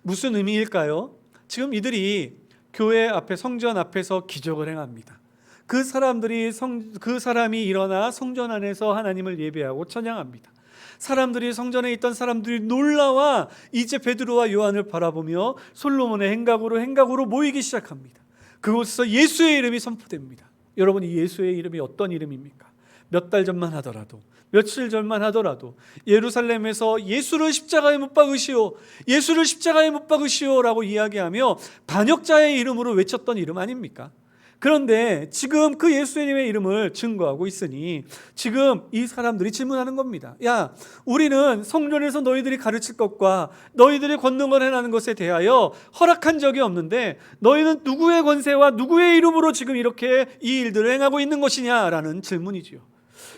무슨 의미일까요? 지금 이들이 교회 앞에, 성전 앞에서 기적을 행합니다. 그 사람이 일어나 성전 안에서 하나님을 예배하고 찬양합니다. 사람들이, 성전에 있던 사람들이 놀라와 이제 베드로와 요한을 바라보며 솔로몬의 행각으로 모이기 시작합니다. 그곳에서 예수의 이름이 선포됩니다. 여러분, 이 예수의 이름이 어떤 이름입니까? 몇 달 전만 하더라도, 며칠 전만 하더라도 예루살렘에서 예수를 십자가에 못 박으시오, 예수를 십자가에 못 박으시오 라고 이야기하며 반역자의 이름으로 외쳤던 이름 아닙니까? 그런데 지금 그 예수님의 이름을 증거하고 있으니 지금 이 사람들이 질문하는 겁니다. 야, 우리는 성전에서 너희들이 가르칠 것과 너희들이 권능을 행하는 것에 대하여 허락한 적이 없는데 너희는 누구의 권세와 누구의 이름으로 지금 이렇게 이 일들을 행하고 있는 것이냐라는 질문이지요.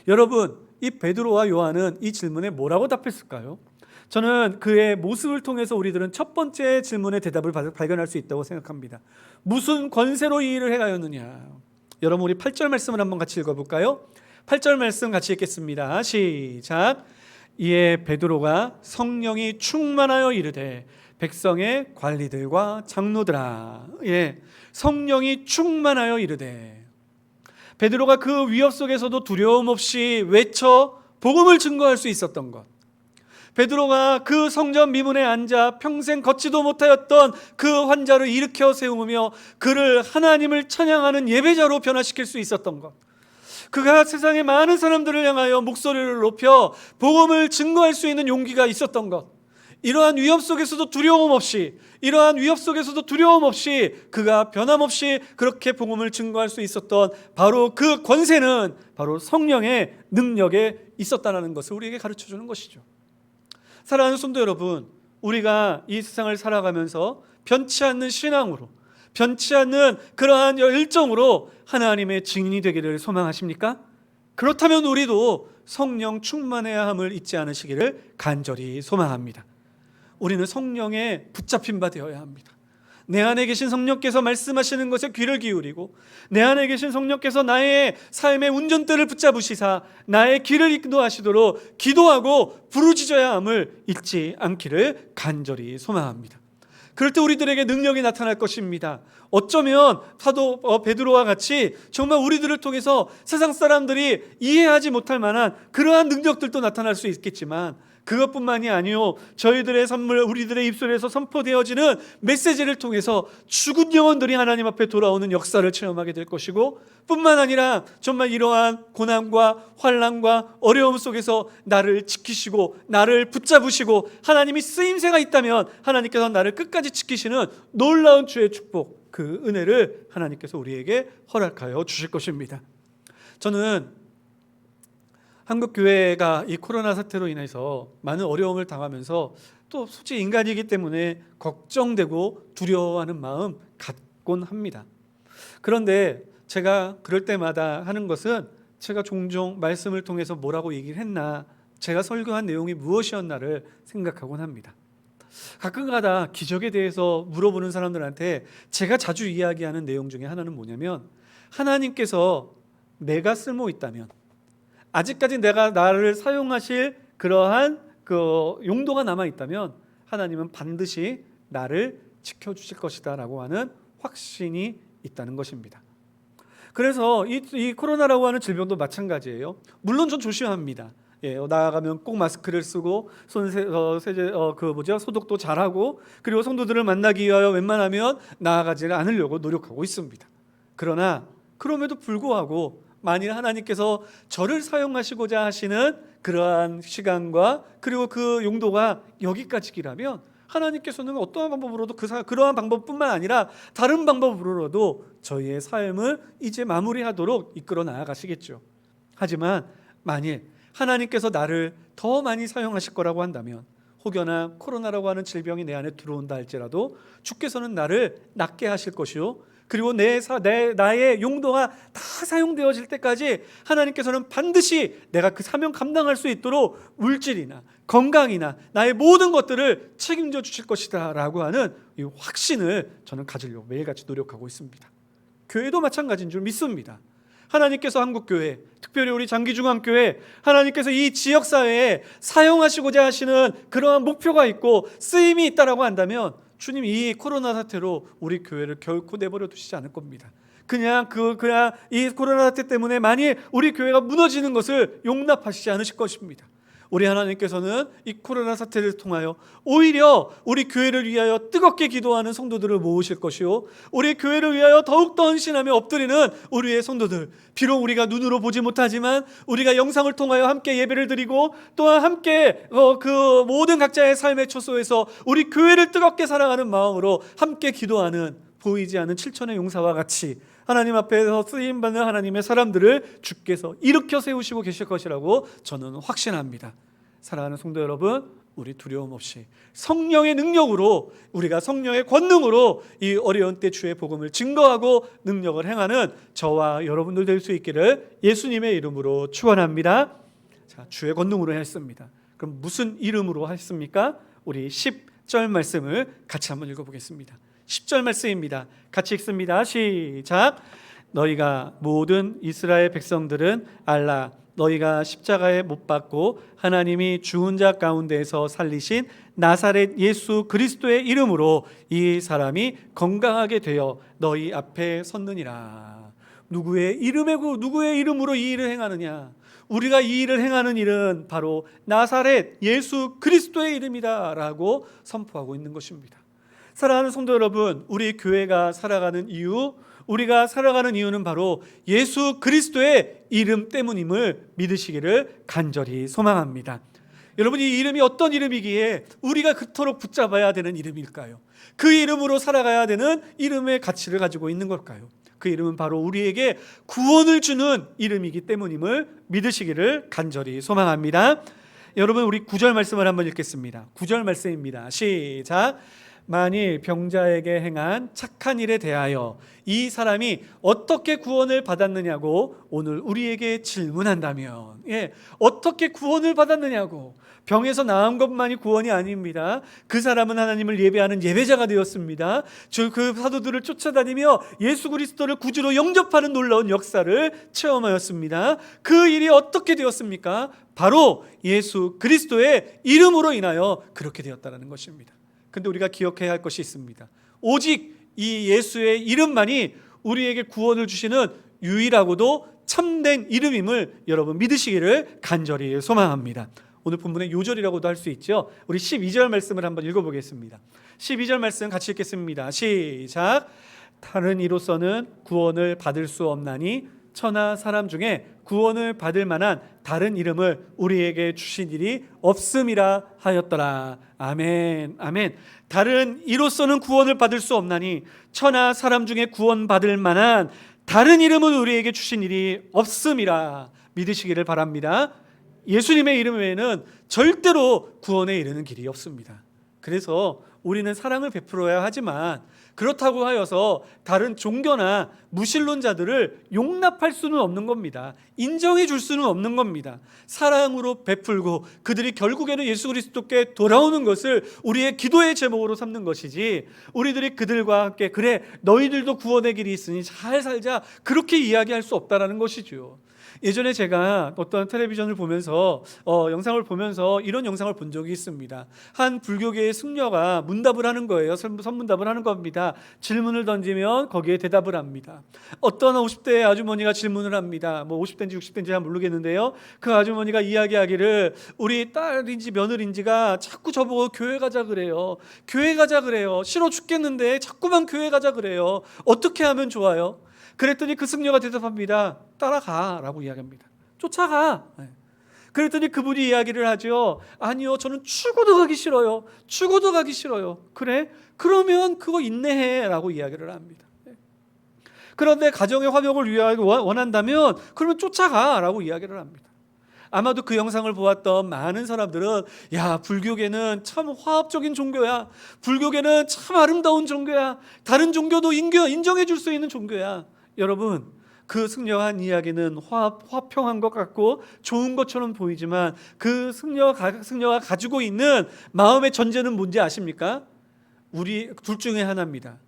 여러분, 이 베드로와 요한은 이 질문에 뭐라고 답했을까요? 저는 그의 모습을 통해서 우리들은 첫 번째 질문의 대답을 발견할 수 있다고 생각합니다. 무슨 권세로 이 일을 행하였느냐? 여러분, 우리 8절 말씀을 한번 같이 읽어볼까요? 8절 말씀 같이 읽겠습니다. 시작. 이에 베드로가 성령이 충만하여 이르되 백성의 관리들과 장로들아. 예, 성령이 충만하여 이르되. 베드로가 그 위협 속에서도 두려움 없이 외쳐 복음을 증거할 수 있었던 것, 베드로가 그 성전 미문에 앉아 평생 걷지도 못하였던 그 환자를 일으켜 세우며 그를 하나님을 찬양하는 예배자로 변화시킬 수 있었던 것, 그가 세상의 많은 사람들을 향하여 목소리를 높여 복음을 증거할 수 있는 용기가 있었던 것, 이러한 위협 속에서도 두려움 없이 그가 변함없이 그렇게 복음을 증거할 수 있었던 바로 그 권세는 바로 성령의 능력에 있었다는 것을 우리에게 가르쳐주는 것이죠. 사랑하는 성도 여러분, 우리가 이 세상을 살아가면서 변치 않는 신앙으로, 변치 않는 그러한 열정으로 하나님의 증인이 되기를 소망하십니까? 그렇다면 우리도 성령 충만해야 함을 잊지 않으시기를 간절히 소망합니다. 우리는 성령에 붙잡힌 바 되어야 합니다. 내 안에 계신 성령께서 말씀하시는 것에 귀를 기울이고 내 안에 계신 성령께서 나의 삶의 운전대를 붙잡으시사 나의 길을 인도하시도록 기도하고 부르짖어야 함을 잊지 않기를 간절히 소망합니다. 그럴 때 우리들에게 능력이 나타날 것입니다. 어쩌면 사도 베드로와 같이 정말 우리들을 통해서 세상 사람들이 이해하지 못할 만한 그러한 능력들도 나타날 수 있겠지만 그것뿐만이 아니요, 저희들의 선물, 우리들의 입술에서 선포되어지는 메시지를 통해서 죽은 영혼들이 하나님 앞에 돌아오는 역사를 체험하게 될 것이고, 뿐만 아니라 정말 이러한 고난과 환난과 어려움 속에서 나를 지키시고 나를 붙잡으시고 하나님이 쓰임새가 있다면 하나님께서 나를 끝까지 지키시는 놀라운 주의 축복, 그 은혜를 하나님께서 우리에게 허락하여 주실 것입니다. 저는 한국 교회가 이 코로나 사태로 인해서 많은 어려움을 당하면서 또 솔직히 인간이기 때문에 걱정되고 두려워하는 마음 갖곤 합니다. 그런데 제가 그럴 때마다 하는 것은 제가 종종 말씀을 통해서 뭐라고 얘기를 했나, 제가 설교한 내용이 무엇이었나를 생각하곤 합니다. 가끔가다 기적에 대해서 물어보는 사람들한테 제가 자주 이야기하는 내용 중에 하나는 뭐냐면, 하나님께서 내가 쓸모 있다면, 아직까지 내가 나를 사용하실 그러한 그 용도가 남아 있다면 하나님은 반드시 나를 지켜주실 것이다 라고 하는 확신이 있다는 것입니다. 그래서 이 코로나라고 하는 질병도 마찬가지예요. 물론 전 조심합니다. 예, 나아가면 꼭 마스크를 쓰고 소독도 잘하고, 그리고 성도들을 만나기 위하여 웬만하면 나아가지 않으려고 노력하고 있습니다. 그러나 그럼에도 불구하고 만일 하나님께서 저를 사용하시고자 하시는 그러한 시간과 그리고 그 용도가 여기까지라면 하나님께서는 어떠한 방법으로도 그러한 방법뿐만 아니라 다른 방법으로라도 저희의 삶을 이제 마무리하도록 이끌어 나아가시겠죠. 하지만 만일 하나님께서 나를 더 많이 사용하실 거라고 한다면, 혹여나 코로나라고 하는 질병이 내 안에 들어온다 할지라도 주께서는 나를 낫게 하실 것이요, 그리고 나의 용도가 다 사용되어질 때까지 하나님께서는 반드시 내가 그 사명 감당할 수 있도록 물질이나 건강이나 나의 모든 것들을 책임져 주실 것이다 라고 하는 이 확신을 저는 가지려고 매일같이 노력하고 있습니다. 교회도 마찬가지인 줄 믿습니다. 하나님께서 한국교회, 특별히 우리 장기중앙교회, 하나님께서 이 지역사회에 사용하시고자 하시는 그러한 목표가 있고 쓰임이 있다라고 한다면 주님 이 코로나 사태로 우리 교회를 결코 내버려 두시지 않을 겁니다. 그냥 이 코로나 사태 때문에 만일 우리 교회가 무너지는 것을 용납하시지 않으실 것입니다. 우리 하나님께서는 이 코로나 사태를 통하여 오히려 우리 교회를 위하여 뜨겁게 기도하는 성도들을 모으실 것이요, 우리 교회를 위하여 더욱더 헌신하며 엎드리는 우리의 성도들, 비록 우리가 눈으로 보지 못하지만 우리가 영상을 통하여 함께 예배를 드리고 또한 함께 그 모든 각자의 삶의 초소에서 우리 교회를 뜨겁게 사랑하는 마음으로 함께 기도하는 보이지 않는 7천의 용사와 같이 하나님 앞에서 쓰임받는 하나님의 사람들을 주께서 일으켜 세우시고 계실 것이라고 저는 확신합니다. 사랑하는 성도 여러분, 우리 두려움 없이 성령의 능력으로, 우리가 성령의 권능으로 이 어려운 때 주의 복음을 증거하고 능력을 행하는 저와 여러분들 될 수 있기를 예수님의 이름으로 축원합니다. 자, 주의 권능으로 했습니다. 그럼 무슨 이름으로 했습니까? 우리 10절 말씀을 같이 한번 읽어보겠습니다. 10절 말씀입니다. 같이 읽습니다. 시작. 너희가 모든 이스라엘 백성들은 알라. 너희가 십자가에 못 박고 하나님이 죽은 자 가운데에서 살리신 나사렛 예수 그리스도의 이름으로 이 사람이 건강하게 되어 너희 앞에 섰느니라. 누구의 이름으로 이 일을 행하느냐? 우리가 이 일을 행하는 일은 바로 나사렛 예수 그리스도의 이름이다 라고 선포하고 있는 것입니다. 사랑하는 성도 여러분, 우리 교회가 살아가는 이유, 우리가 살아가는 이유는 바로 예수 그리스도의 이름 때문임을 믿으시기를 간절히 소망합니다. 여러분, 이 이름이 어떤 이름이기에 우리가 그토록 붙잡아야 되는 이름일까요? 그 이름으로 살아가야 되는 이름의 가치를 가지고 있는 걸까요? 그 이름은 바로 우리에게 구원을 주는 이름이기 때문임을 믿으시기를 간절히 소망합니다. 여러분, 우리 9절 말씀을 한번 읽겠습니다. 9절 말씀입니다. 시작. 만일 병자에게 행한 착한 일에 대하여 이 사람이 어떻게 구원을 받았느냐고 오늘 우리에게 질문한다면, 어떻게 구원을 받았느냐고, 병에서 나은 것만이 구원이 아닙니다. 그 사람은 하나님을 예배하는 예배자가 되었습니다. 그 사도들을 쫓아다니며 예수 그리스도를 구주로 영접하는 놀라운 역사를 체험하였습니다. 그 일이 어떻게 되었습니까? 바로 예수 그리스도의 이름으로 인하여 그렇게 되었다는 것입니다. 근데 우리가 기억해야 할 것이 있습니다. 오직 이 예수의 이름만이 우리에게 구원을 주시는 유일하고도 참된 이름임을 여러분 믿으시기를 간절히 소망합니다. 오늘 본문의 요절이라고도 할 수 있죠. 우리 12절 말씀을 한번 읽어보겠습니다. 12절 말씀 같이 읽겠습니다. 시작. 다른 이로서는 구원을 받을 수 없나니 천하 사람 중에 구원을 받을 만한 다른 이름을 우리에게 주신 일이 없음이라 하였더라. 아멘. 아멘. 다른 이로서는 구원을 받을 수 없나니 천하 사람 중에 구원받을 만한 다른 이름을 우리에게 주신 일이 없음이라 믿으시기를 바랍니다. 예수님의 이름 외에는 절대로 구원에 이르는 길이 없습니다. 그래서 우리는 사랑을 베풀어야 하지만 그렇다고 하여서 다른 종교나 무신론자들을 용납할 수는 없는 겁니다. 인정해 줄 수는 없는 겁니다. 사랑으로 베풀고 그들이 결국에는 예수 그리스도께 돌아오는 것을 우리의 기도의 제목으로 삼는 것이지, 우리들이 그들과 함께 그래 너희들도 구원의 길이 있으니 잘 살자 그렇게 이야기할 수 없다라는 것이죠. 예전에 제가 어떤 텔레비전을 보면서 영상을 보면서 이런 영상을 본 적이 있습니다. 한 불교계의 승려가 문답을 하는 거예요. 선문답을 하는 겁니다. 질문을 던지면 거기에 대답을 합니다. 어떤 50대 아주머니가 질문을 합니다. 뭐 50대인지 60대인지 잘 모르겠는데요. 그 아주머니가 이야기하기를 우리 딸인지 며느리인지가 자꾸 저보고 교회 가자 그래요. 교회 가자 그래요. 싫어 죽겠는데 자꾸만 교회 가자 그래요. 어떻게 하면 좋아요? 그랬더니 그 승려가 대답합니다. 따라가라고 이야기합니다. 쫓아가. 그랬더니 그분이 이야기를 하죠. 아니요, 저는 죽어도 가기 싫어요. 죽어도 가기 싫어요. 그래? 그러면 그거 인내해라고 이야기를 합니다. 그런데 가정의 화목을 위하여 원한다면 그러면 쫓아가라고 이야기를 합니다. 아마도 그 영상을 보았던 많은 사람들은 야, 불교계는 참 화합적인 종교야. 불교계는 참 아름다운 종교야. 다른 종교도 인정해 줄 수 있는 종교야. 여러분, 그 승려한 이야기는 화평한 것 같고 좋은 것처럼 보이지만 그 승려가 가지고 있는 마음의 전제는 뭔지 아십니까? 우리 둘 중에 하나입니다.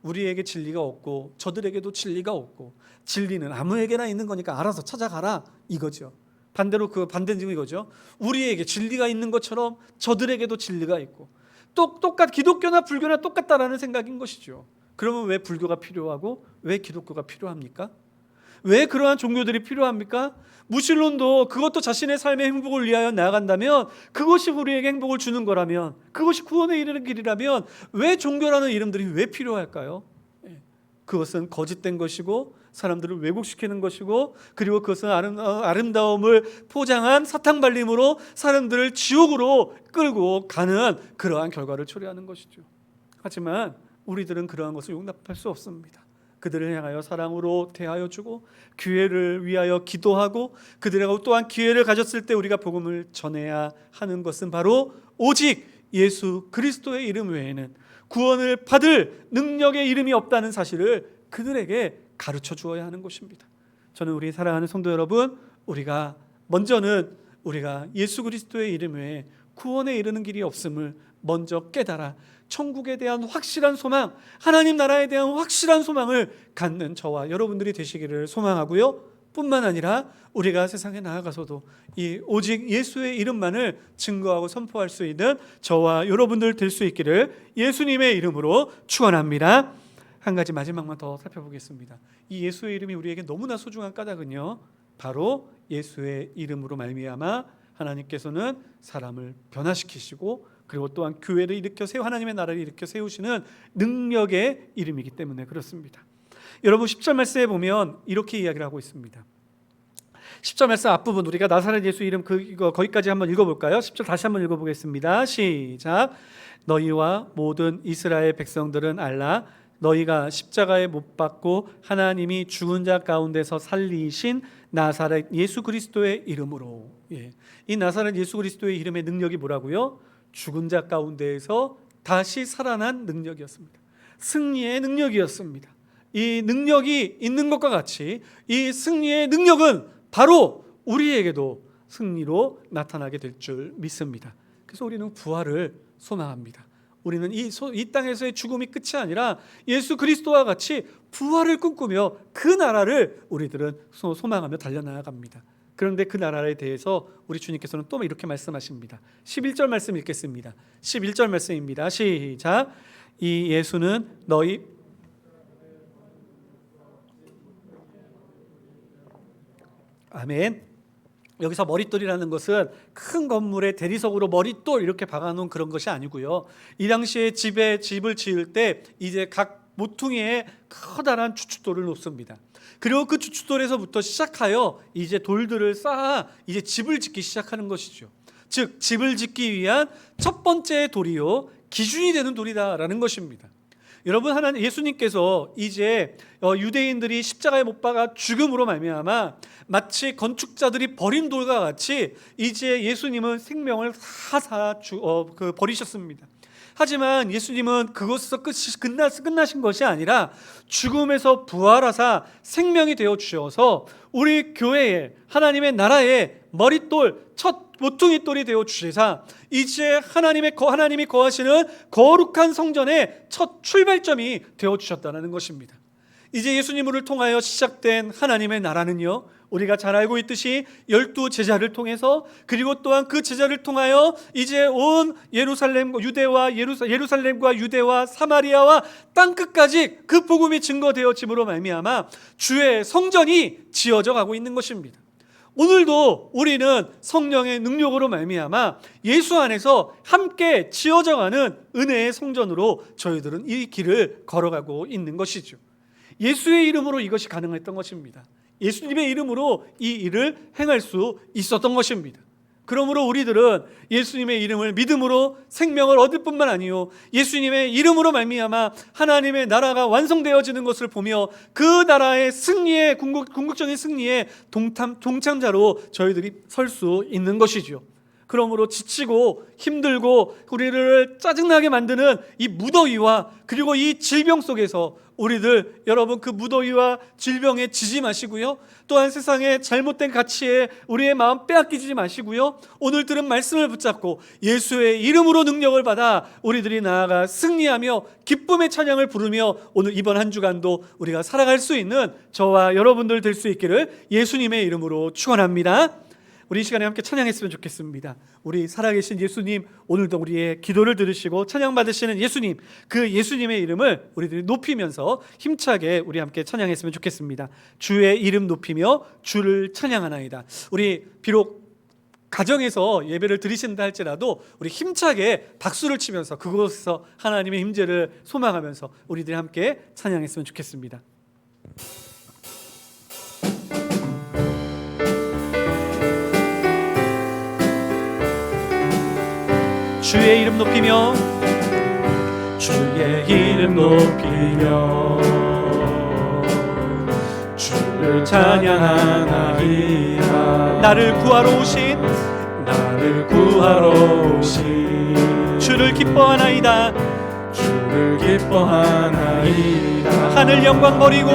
우리에게 진리가 없고 저들에게도 진리가 없고, 진리는 아무에게나 있는 거니까 알아서 찾아가라 이거죠. 반대로 그 반대는 이거죠. 우리에게 진리가 있는 것처럼 저들에게도 진리가 있고, 기독교나 불교나 똑같다라는 생각인 것이죠. 그러면 왜 불교가 필요하고 왜 기독교가 필요합니까? 왜 그러한 종교들이 필요합니까? 무신론도 그것도 자신의 삶의 행복을 위하여 나아간다면, 그것이 우리에게 행복을 주는 거라면, 그것이 구원에 이르는 길이라면 왜 종교라는 이름들이 왜 필요할까요? 그것은 거짓된 것이고 사람들을 왜곡시키는 것이고, 그리고 그것은 아름다움을 포장한 사탕발림으로 사람들을 지옥으로 끌고 가는 그러한 결과를 초래하는 것이죠. 하지만 우리들은 그러한 것을 용납할 수 없습니다. 그들을 향하여 사랑으로 대하여 주고 기회를 위하여 기도하고, 그들하고 또한 기회를 가졌을 때 우리가 복음을 전해야 하는 것은 바로 오직 예수 그리스도의 이름 외에는 구원을 받을 능력의 이름이 없다는 사실을 그들에게 가르쳐 주어야 하는 것입니다. 저는 우리 사랑하는 성도 여러분, 우리가 먼저는 우리가 예수 그리스도의 이름 외에 구원에 이르는 길이 없음을 먼저 깨달아 천국에 대한 확실한 소망, 하나님 나라에 대한 확실한 소망을 갖는 저와 여러분들이 되시기를 소망하고요, 뿐만 아니라 우리가 세상에 나아가서도 이 오직 예수의 이름만을 증거하고 선포할 수 있는 저와 여러분들 될 수 있기를 예수님의 이름으로 축원합니다. 한 가지 마지막만 더 살펴보겠습니다. 이 예수의 이름이 우리에게 너무나 소중한 까닭은요, 바로 예수의 이름으로 말미암아 하나님께서는 사람을 변화시키시고, 그리고 또한 교회를 일으켜 세우, 하나님의 나라를 일으켜 세우시는 능력의 이름이기 때문에 그렇습니다. 여러분 10절 말씀에 보면 이렇게 이야기를 하고 있습니다. 10절 말씀 앞부분 우리가 나사렛 예수 이름 거기까지 한번 읽어볼까요? 10절 다시 한번 읽어보겠습니다. 시작. 너희와 모든 이스라엘 백성들은 알라. 너희가 십자가에 못 박고 하나님이 죽은 자 가운데서 살리신 나사렛 예수 그리스도의 이름으로. 이 나사렛 예수 그리스도의 이름의 능력이 뭐라고요? 죽은 자 가운데에서 다시 살아난 능력이었습니다. 승리의 능력이었습니다. 이 능력이 있는 것과 같이 이 승리의 능력은 바로 우리에게도 승리로 나타나게 될 줄 믿습니다. 그래서 우리는 부활을 소망합니다. 우리는 이 땅에서의 죽음이 끝이 아니라 예수 그리스도와 같이 부활을 꿈꾸며 그 나라를 우리들은 소망하며 달려나갑니다. 그런데 그 나라에 대해서 우리 주님께서는 또 이렇게 말씀하십니다. 11절 말씀 읽겠습니다. 11절 말씀입니다. 시작. 이 예수는 너희 아멘. 여기서 머릿돌이라는 것은 큰 건물의 대리석으로 머릿돌 이렇게 박아놓은 그런 것이 아니고요, 이 당시에 집을 지을 때 이제 각 모퉁이에 커다란 주춧돌을 놓습니다. 그리고 그 주춧돌에서부터 시작하여 이제 돌들을 쌓아 이제 집을 짓기 시작하는 것이죠. 즉 집을 짓기 위한 첫 번째 돌이요, 기준이 되는 돌이다라는 것입니다. 여러분, 하나님 예수님께서 이제 유대인들이 십자가에 못 박아 죽음으로 말미암아 마치 건축자들이 버린 돌과 같이 이제 예수님은 생명을 다 버리셨습니다. 하지만 예수님은 그것에서 끝나신 것이 아니라 죽음에서 부활하사 생명이 되어 주셔서 우리 교회에, 하나님의 나라에 머릿돌, 첫 모퉁이돌이 되어 주시사 이제 하나님이 거하시는 거룩한 성전의 첫 출발점이 되어 주셨다는 것입니다. 이제 예수님을 통하여 시작된 하나님의 나라는요, 우리가 잘 알고 있듯이 12 제자를 통해서, 그리고 또한 그 제자를 통하여 이제 온 예루살렘과 유대와 사마리아와 땅끝까지 그 복음이 증거되어짐으로 말미암아 주의 성전이 지어져 가고 있는 것입니다. 오늘도 우리는 성령의 능력으로 말미암아 예수 안에서 함께 지어져가는 은혜의 성전으로 저희들은 이 길을 걸어가고 있는 것이죠. 예수의 이름으로 이것이 가능했던 것입니다. 예수님의 이름으로 이 일을 행할 수 있었던 것입니다. 그러므로 우리들은 예수님의 이름을 믿음으로 생명을 얻을 뿐만 아니요, 예수님의 이름으로 말미암아 하나님의 나라가 완성되어지는 것을 보며 그 나라의 승리의 궁극적인 승리의 동참자로 저희들이 설 수 있는 것이죠. 그러므로 지치고 힘들고 우리를 짜증나게 만드는 이 무더위와 그리고 이 질병 속에서 우리들 여러분 그 무더위와 질병에 지지 마시고요, 또한 세상의 잘못된 가치에 우리의 마음 빼앗기지 마시고요, 오늘 들은 말씀을 붙잡고 예수의 이름으로 능력을 받아 우리들이 나아가 승리하며 기쁨의 찬양을 부르며 오늘 이번 한 주간도 우리가 살아갈 수 있는 저와 여러분들 될 수 있기를 예수님의 이름으로 축원합니다. 우리 이 시간에 함께 찬양했으면 좋겠습니다. 우리 살아계신 예수님, 오늘도 우리의 기도를 들으시고 찬양 받으시는 예수님, 그 예수님의 이름을 우리들이 높이면서 힘차게 우리 함께 찬양했으면 좋겠습니다. 주의 이름 높이며 주를 찬양하나이다. 우리 비록 가정에서 예배를 드리신다 할지라도 우리 힘차게 박수를 치면서 그곳에서 하나님의 임재를 소망하면서 우리들이 함께 찬양했으면 좋겠습니다. 주의 이름 높이며 주의 이름 높이며 주를 찬양하나이다. 나를 구하러 오신 주를 기뻐하나이다. 주를 기뻐하나이다. 하늘 영광 버리고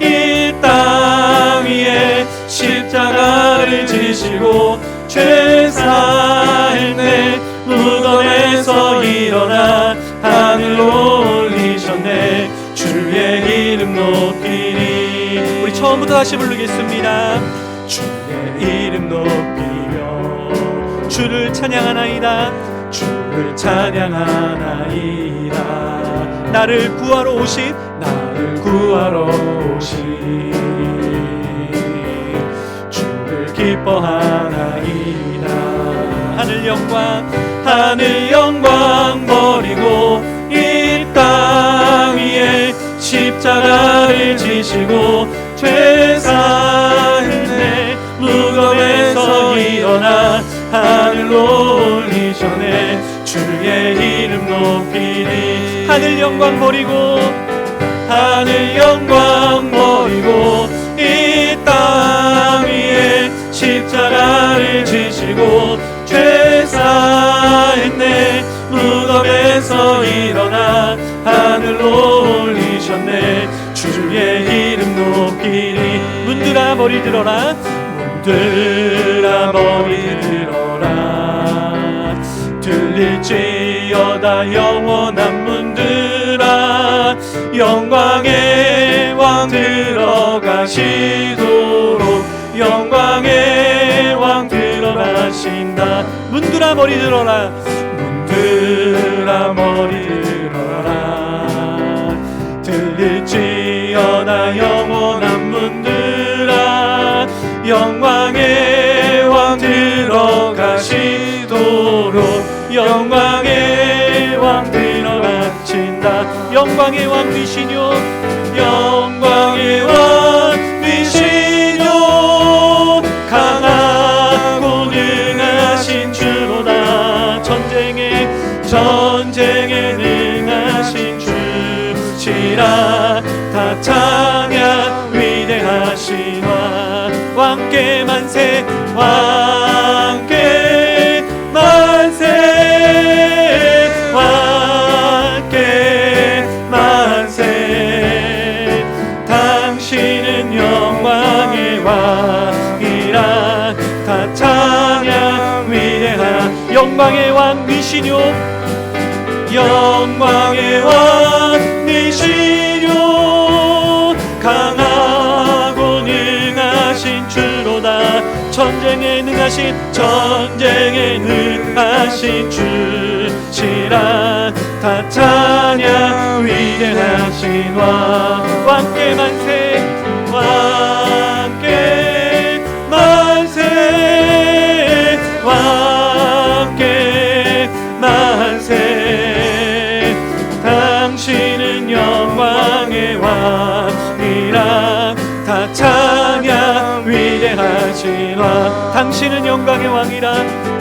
이 땅 위에 십자가를 지시고 죄 사했네. 무덤에서 일어나 하늘로 올리셨네. 주의 이름 높이리. 우리 처음부터 다시 부르겠습니다. 주의 이름 높이며 주를 찬양하나이다. 주를 찬양하나이다. 나를 구하러 오신 주를 기뻐하나이다. 하늘 영광 버리고 이 땅 위에 십자가를 지시고 죄 사했네. 무덤에서 일어나 하늘로 올리셨네. 주의 이름 높이리. 하늘 영광 버리고 이 땅 위에 십자가를 지시고 죄 사했네. 무덤에서 일어나 하늘로 올리셨네. 주의 이름 높이리. 문들아 머리 들어라. 들릴지어다 영원한 문들아. 영광의 왕 들어가시도록 영광의 왕 들어가신다. 문들아 머리 들어라. 들릴지어다 영원한 문들아. 영광의 왕 들어가시도록 영광의 왕 들어가신다. 영광의 왕 위시뇨. 영광의 왕 위시뇨. 강하고 능하신 주로다. 전쟁에 능하신 주시라. 다 찬양 위대하신 왕께 만세. 당신은 영광의 왕이라. 다 찬양 위대하. 영광의 왕 위시뇨. 영광의 왕 위시뇨. 강하고 능하신 주로다. 전쟁에 능하신 주시라. 다 찬양 위대하신 왕께 만세. 당신은 영광의 왕이라. 다 찬양 위대하신 왕. 당신은 영광의 왕이라.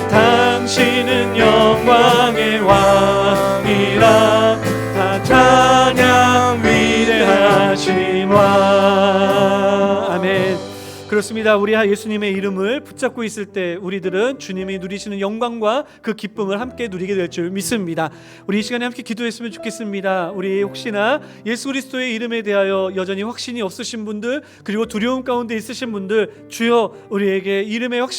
당신은 영광의 왕이라. 다 찬양 위대하신 왕. 아멘. 그렇습니다. 우리 예수님의 이름을 붙잡고 있을 때 우리들은 주님이 누리시는 영광과 그 기쁨을 함께 누리게 될 줄 믿습니다. 우리 이 시간에 함께 기도했으면 좋겠습니다. 우리 혹시나 예수 그리스도의 이름에 대하여 여전히 확신이 없으신 분들, 그리고 두려움 가운데 있으신 분들, 주여 우리에게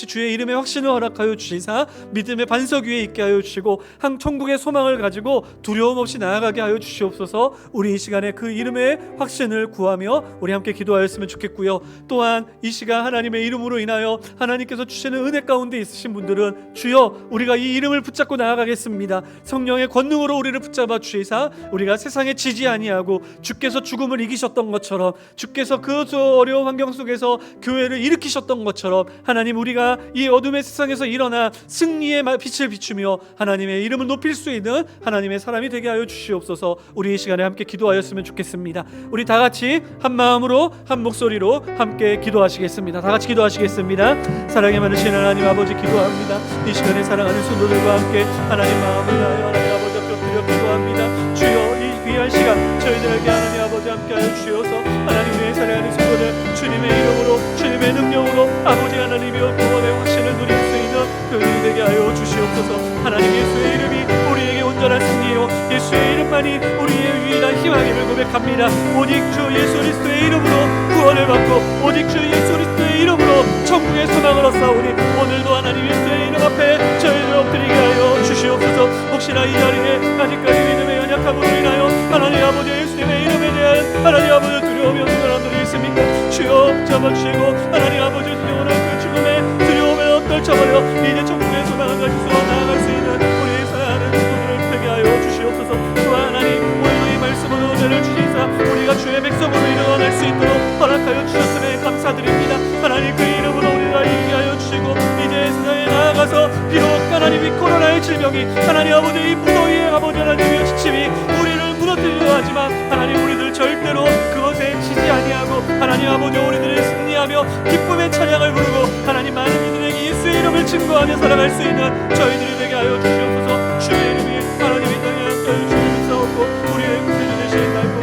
주의 이름의 확신을 허락하여 주시사 믿음의 반석 위에 있게 하여 주시고 한 천국의 소망을 가지고 두려움 없이 나아가게 하여 주시옵소서. 우리 이 시간에 그 이름의 확신을 구하며 우리 함께 기도하였으면 좋겠고요. 또한 이 시간 하나님의 이름으로 인하여 하나님께서 주시는 은혜 가운데 있으신 분들은 주여 우리가 이 이름을 붙잡고 나아가겠습니다. 성령의 권능으로 우리를 붙잡아 주시사 우리가 세상에 지지 아니하고 주께서 죽음을 이기셨던 것처럼, 주께서 그 어려운 환경 속에서 교회를 일으키셨던 것처럼 하나님, 우리가 이 어둠의 세상에서 일어나 승리의 빛을 비추며 하나님의 이름을 높일 수 있는 하나님의 사람이 되게 하여 주시옵소서. 우리 이 시간에 함께 기도하였으면 좋겠습니다. 우리 다 같이 한 마음으로 한 목소리로 함께 기도하시겠습니다. 다 같이 기도하시겠습니다. 사랑에 많으신 하나님 아버지, 기도합니다. 이 시간에 사랑하는 성도들과 함께 하나님 마음을 다하여 하나님 아버지 앞에 엎드려 기도합니다. 주여 이 귀한 시간 저희들에게 하나님 아버지 함께하여 주셔서 하나님 위해 사랑하는 성도들 주님의 이름으로, 주님의 능력으로 아버지 하나님이여 구원의 확신을 누릴 수 있는 그 일이 되게 하여 주시옵소서. 하나님, 예수의 이름이 우리에게 온전한 승리요, 예수의 이름만이 우리의 유일한 희망임을 고백합니다. 오직 주 예수 그리스도의 이름으로 구원을 받고 오직 주 예수 그리스도의 이름으로 천국의 소망을 얻사오니 오늘도 하나님 예수의 이름 앞에 저희를 엎드리게 하여 주시옵소서. 혹시나 이 자리에 아직까지 믿음의 연약함으로 인하여 하나님 아버지 예수님의 이름에 대한 하나님 아버지 두려움이 없는 사람들이 있습니까? 주여 잡아주시고 하나님 아버지 영원한 그 죽음의 두려움에 떨쳐버려 이제 천국의 소망을 가지고 나아갈 수 있는 우리의 사랑하는 친구들을 되게 하여 주시옵소서. 또한 하나님, 오늘도 이 말씀으로 은혜를 주시사 우리가 주의 백성으로 일어날 수 있도록 허락하여 주셨음에 감사드립니다. 하나님, 그 이름으로 우리가 이기게 하여 주시고 이제 세상에 나아가서 비록 하나님 이 코로나의 질병이 하나님 아버지 이 무더위에 아버지 하나님의 지침이 우리를 무너뜨리려 하지만 하나님, 우리들 절대로 그것에 지지 아니하고 하나님 아버지 우리들을 승리하며 기쁨의 찬양을 부르고 하나님 많은 이들에게 예수의 이름을 증거하며 살아갈 수 있는 저희들이 되게 하여 주시옵소서. 주의 이름이 하나님의 땅에 함께하여 주시는 싸웠고 우리의 구세주 되신 날고를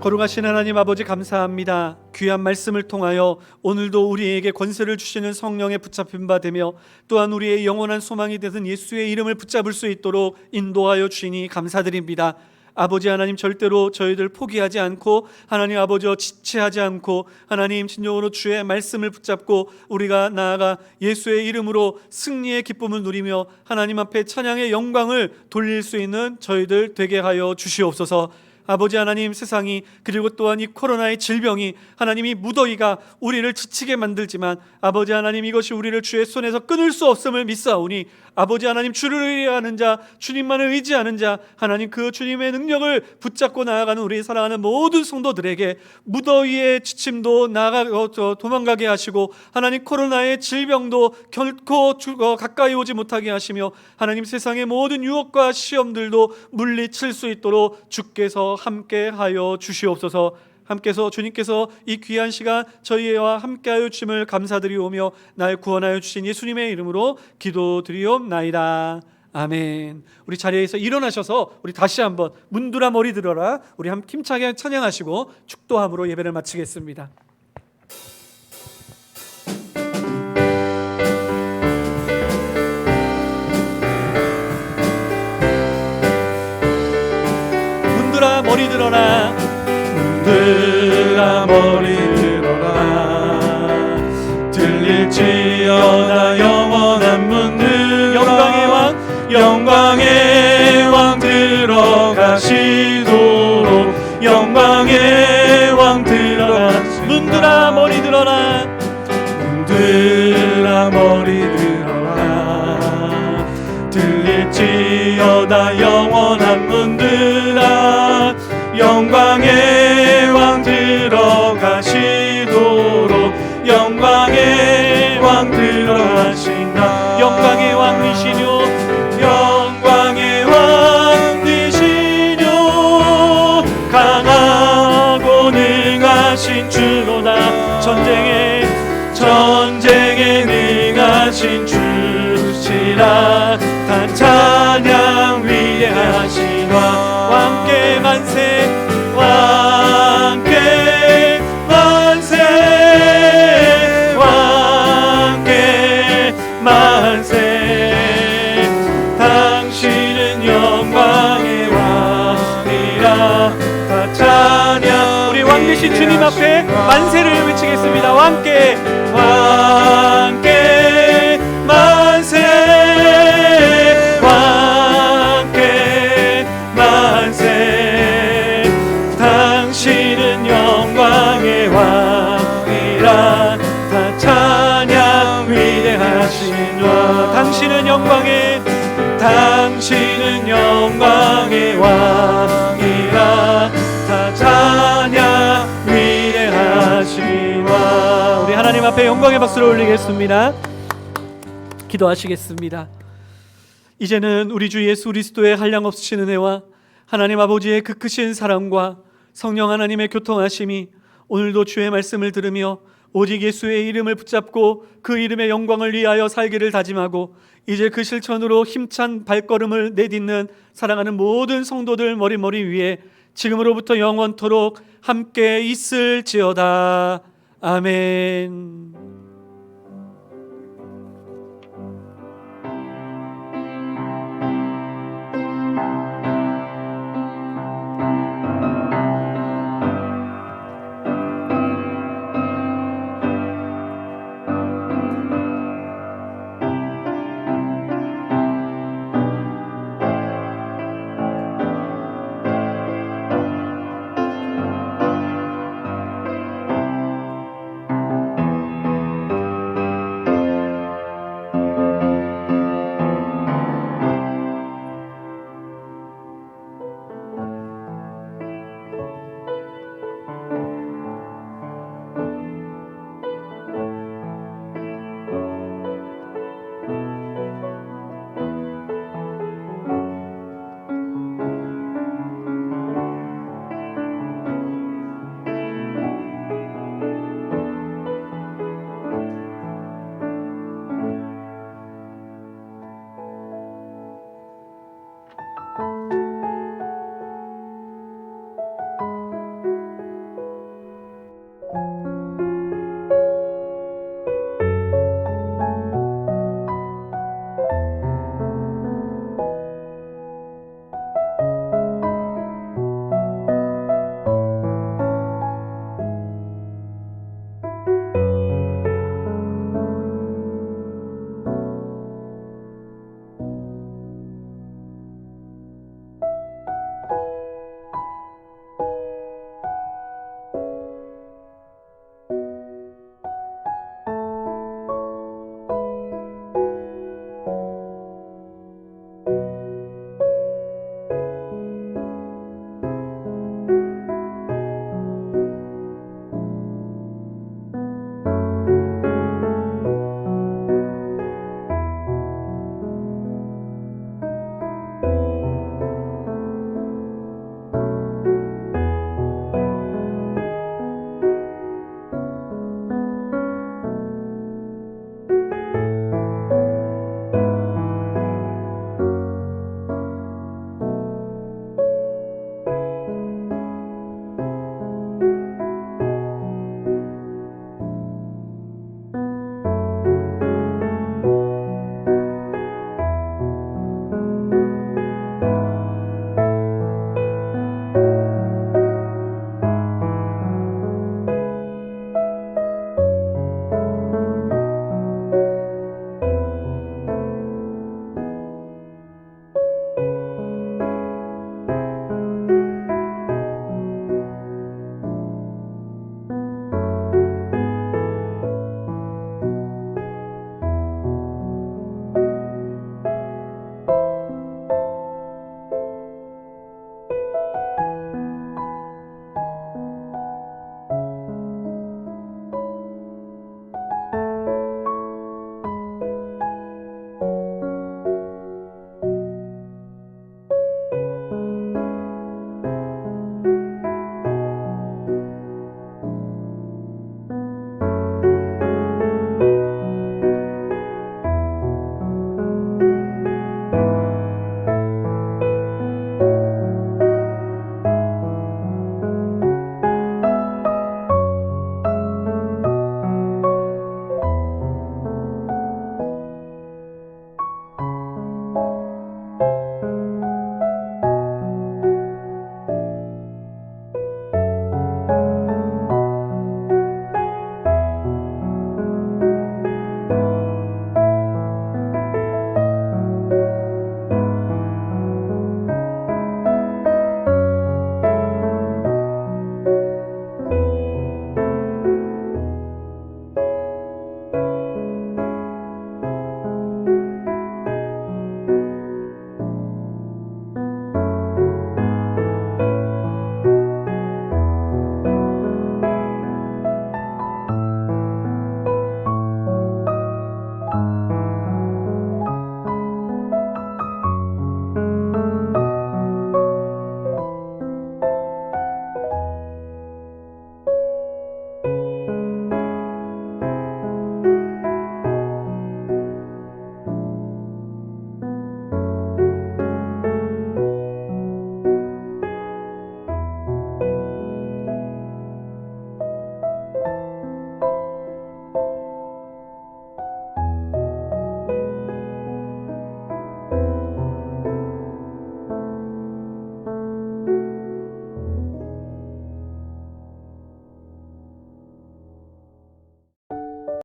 거룩하신 하나님 아버지, 감사합니다. 귀한 말씀을 통하여 오늘도 우리에게 권세를 주시는 성령에 붙잡힌 바 되며 또한 우리의 영원한 소망이 되는 예수의 이름을 붙잡을 수 있도록 인도하여 주시니 감사드립니다. 아버지 하나님, 절대로 저희들 포기하지 않고 하나님 아버지여 지체하지 않고 하나님 진정으로 주의 말씀을 붙잡고 우리가 나아가 예수의 이름으로 승리의 기쁨을 누리며 하나님 앞에 찬양의 영광을 돌릴 수 있는 저희들 되게 하여 주시옵소서. 아버지 하나님, 세상이 그리고 또한 이 코로나의 질병이 하나님 이 무더위가 우리를 지치게 만들지만 아버지 하나님, 이것이 우리를 주의 손에서 끊을 수 없음을 믿사오니 아버지 하나님, 주를 의뢰하는 자, 주님만을 의지하는 자, 하나님 그 주님의 능력을 붙잡고 나아가는 우리 사랑하는 모든 성도들에게 무더위의 지침도 도망가게 하시고 하나님 코로나의 질병도 결코 가까이 오지 못하게 하시며 하나님 세상의 모든 유혹과 시험들도 물리칠 수 있도록 주께서 함께하여 주시옵소서. 함께서 주님께서 이 귀한 시간 저희와 함께하여 주심을 감사드리오며 날 구원하여 주신 예수님의 이름으로 기도드리옵나이다. 아멘. 우리 자리에서 일어나셔서 우리 다시 한번 문드라 머리 들어라 우리 함께 힘차게 찬양하시고 축도함으로 예배를 마치겠습니다. 문드라 머리 들어라, 문드라 머리 들어라. 들릴지어다 영원한 문드라. 영광의 왕, 영광의 왕 들어가시도록 영광의 왕 들어가시도록. 문드라 머리 들어라, 문드라 머리 들어라. 들릴지어다 영원한 문드라. 영광의 왕 들어가시도록 영광의 왕 들어가신다. 영광의 왕이시뇨, 영광의 왕이시뇨. 강하고 능하신 주로다. 전쟁에 능하신 주시라. 다 찬양 위에 하신 왕. 왕께 만세, 살아계신 주님 앞에 만세를 외치겠습니다. 함께 만세 만세 당신은 영광의 왕이라 다 찬양 위대하신 왕 당신은 영광의 왕이라 다 찬양 위대하신 왕. 우리 하나님 앞에 영광의 박수를 올리겠습니다. 기도하시겠습니다. 이제는 우리 주 예수 그리스도의 한량없으신 은혜와 하나님 아버지의 그 크신 사랑과 성령 하나님의 교통하심이 오늘도 주의 말씀을 들으며 오직 예수의 이름을 붙잡고 그 이름의 영광을 위하여 살기를 다짐하고 이제 그 실천으로 힘찬 발걸음을 내딛는 사랑하는 모든 성도들 머리 위에 지금으로부터 영원토록 함께 있을지어다. 아멘.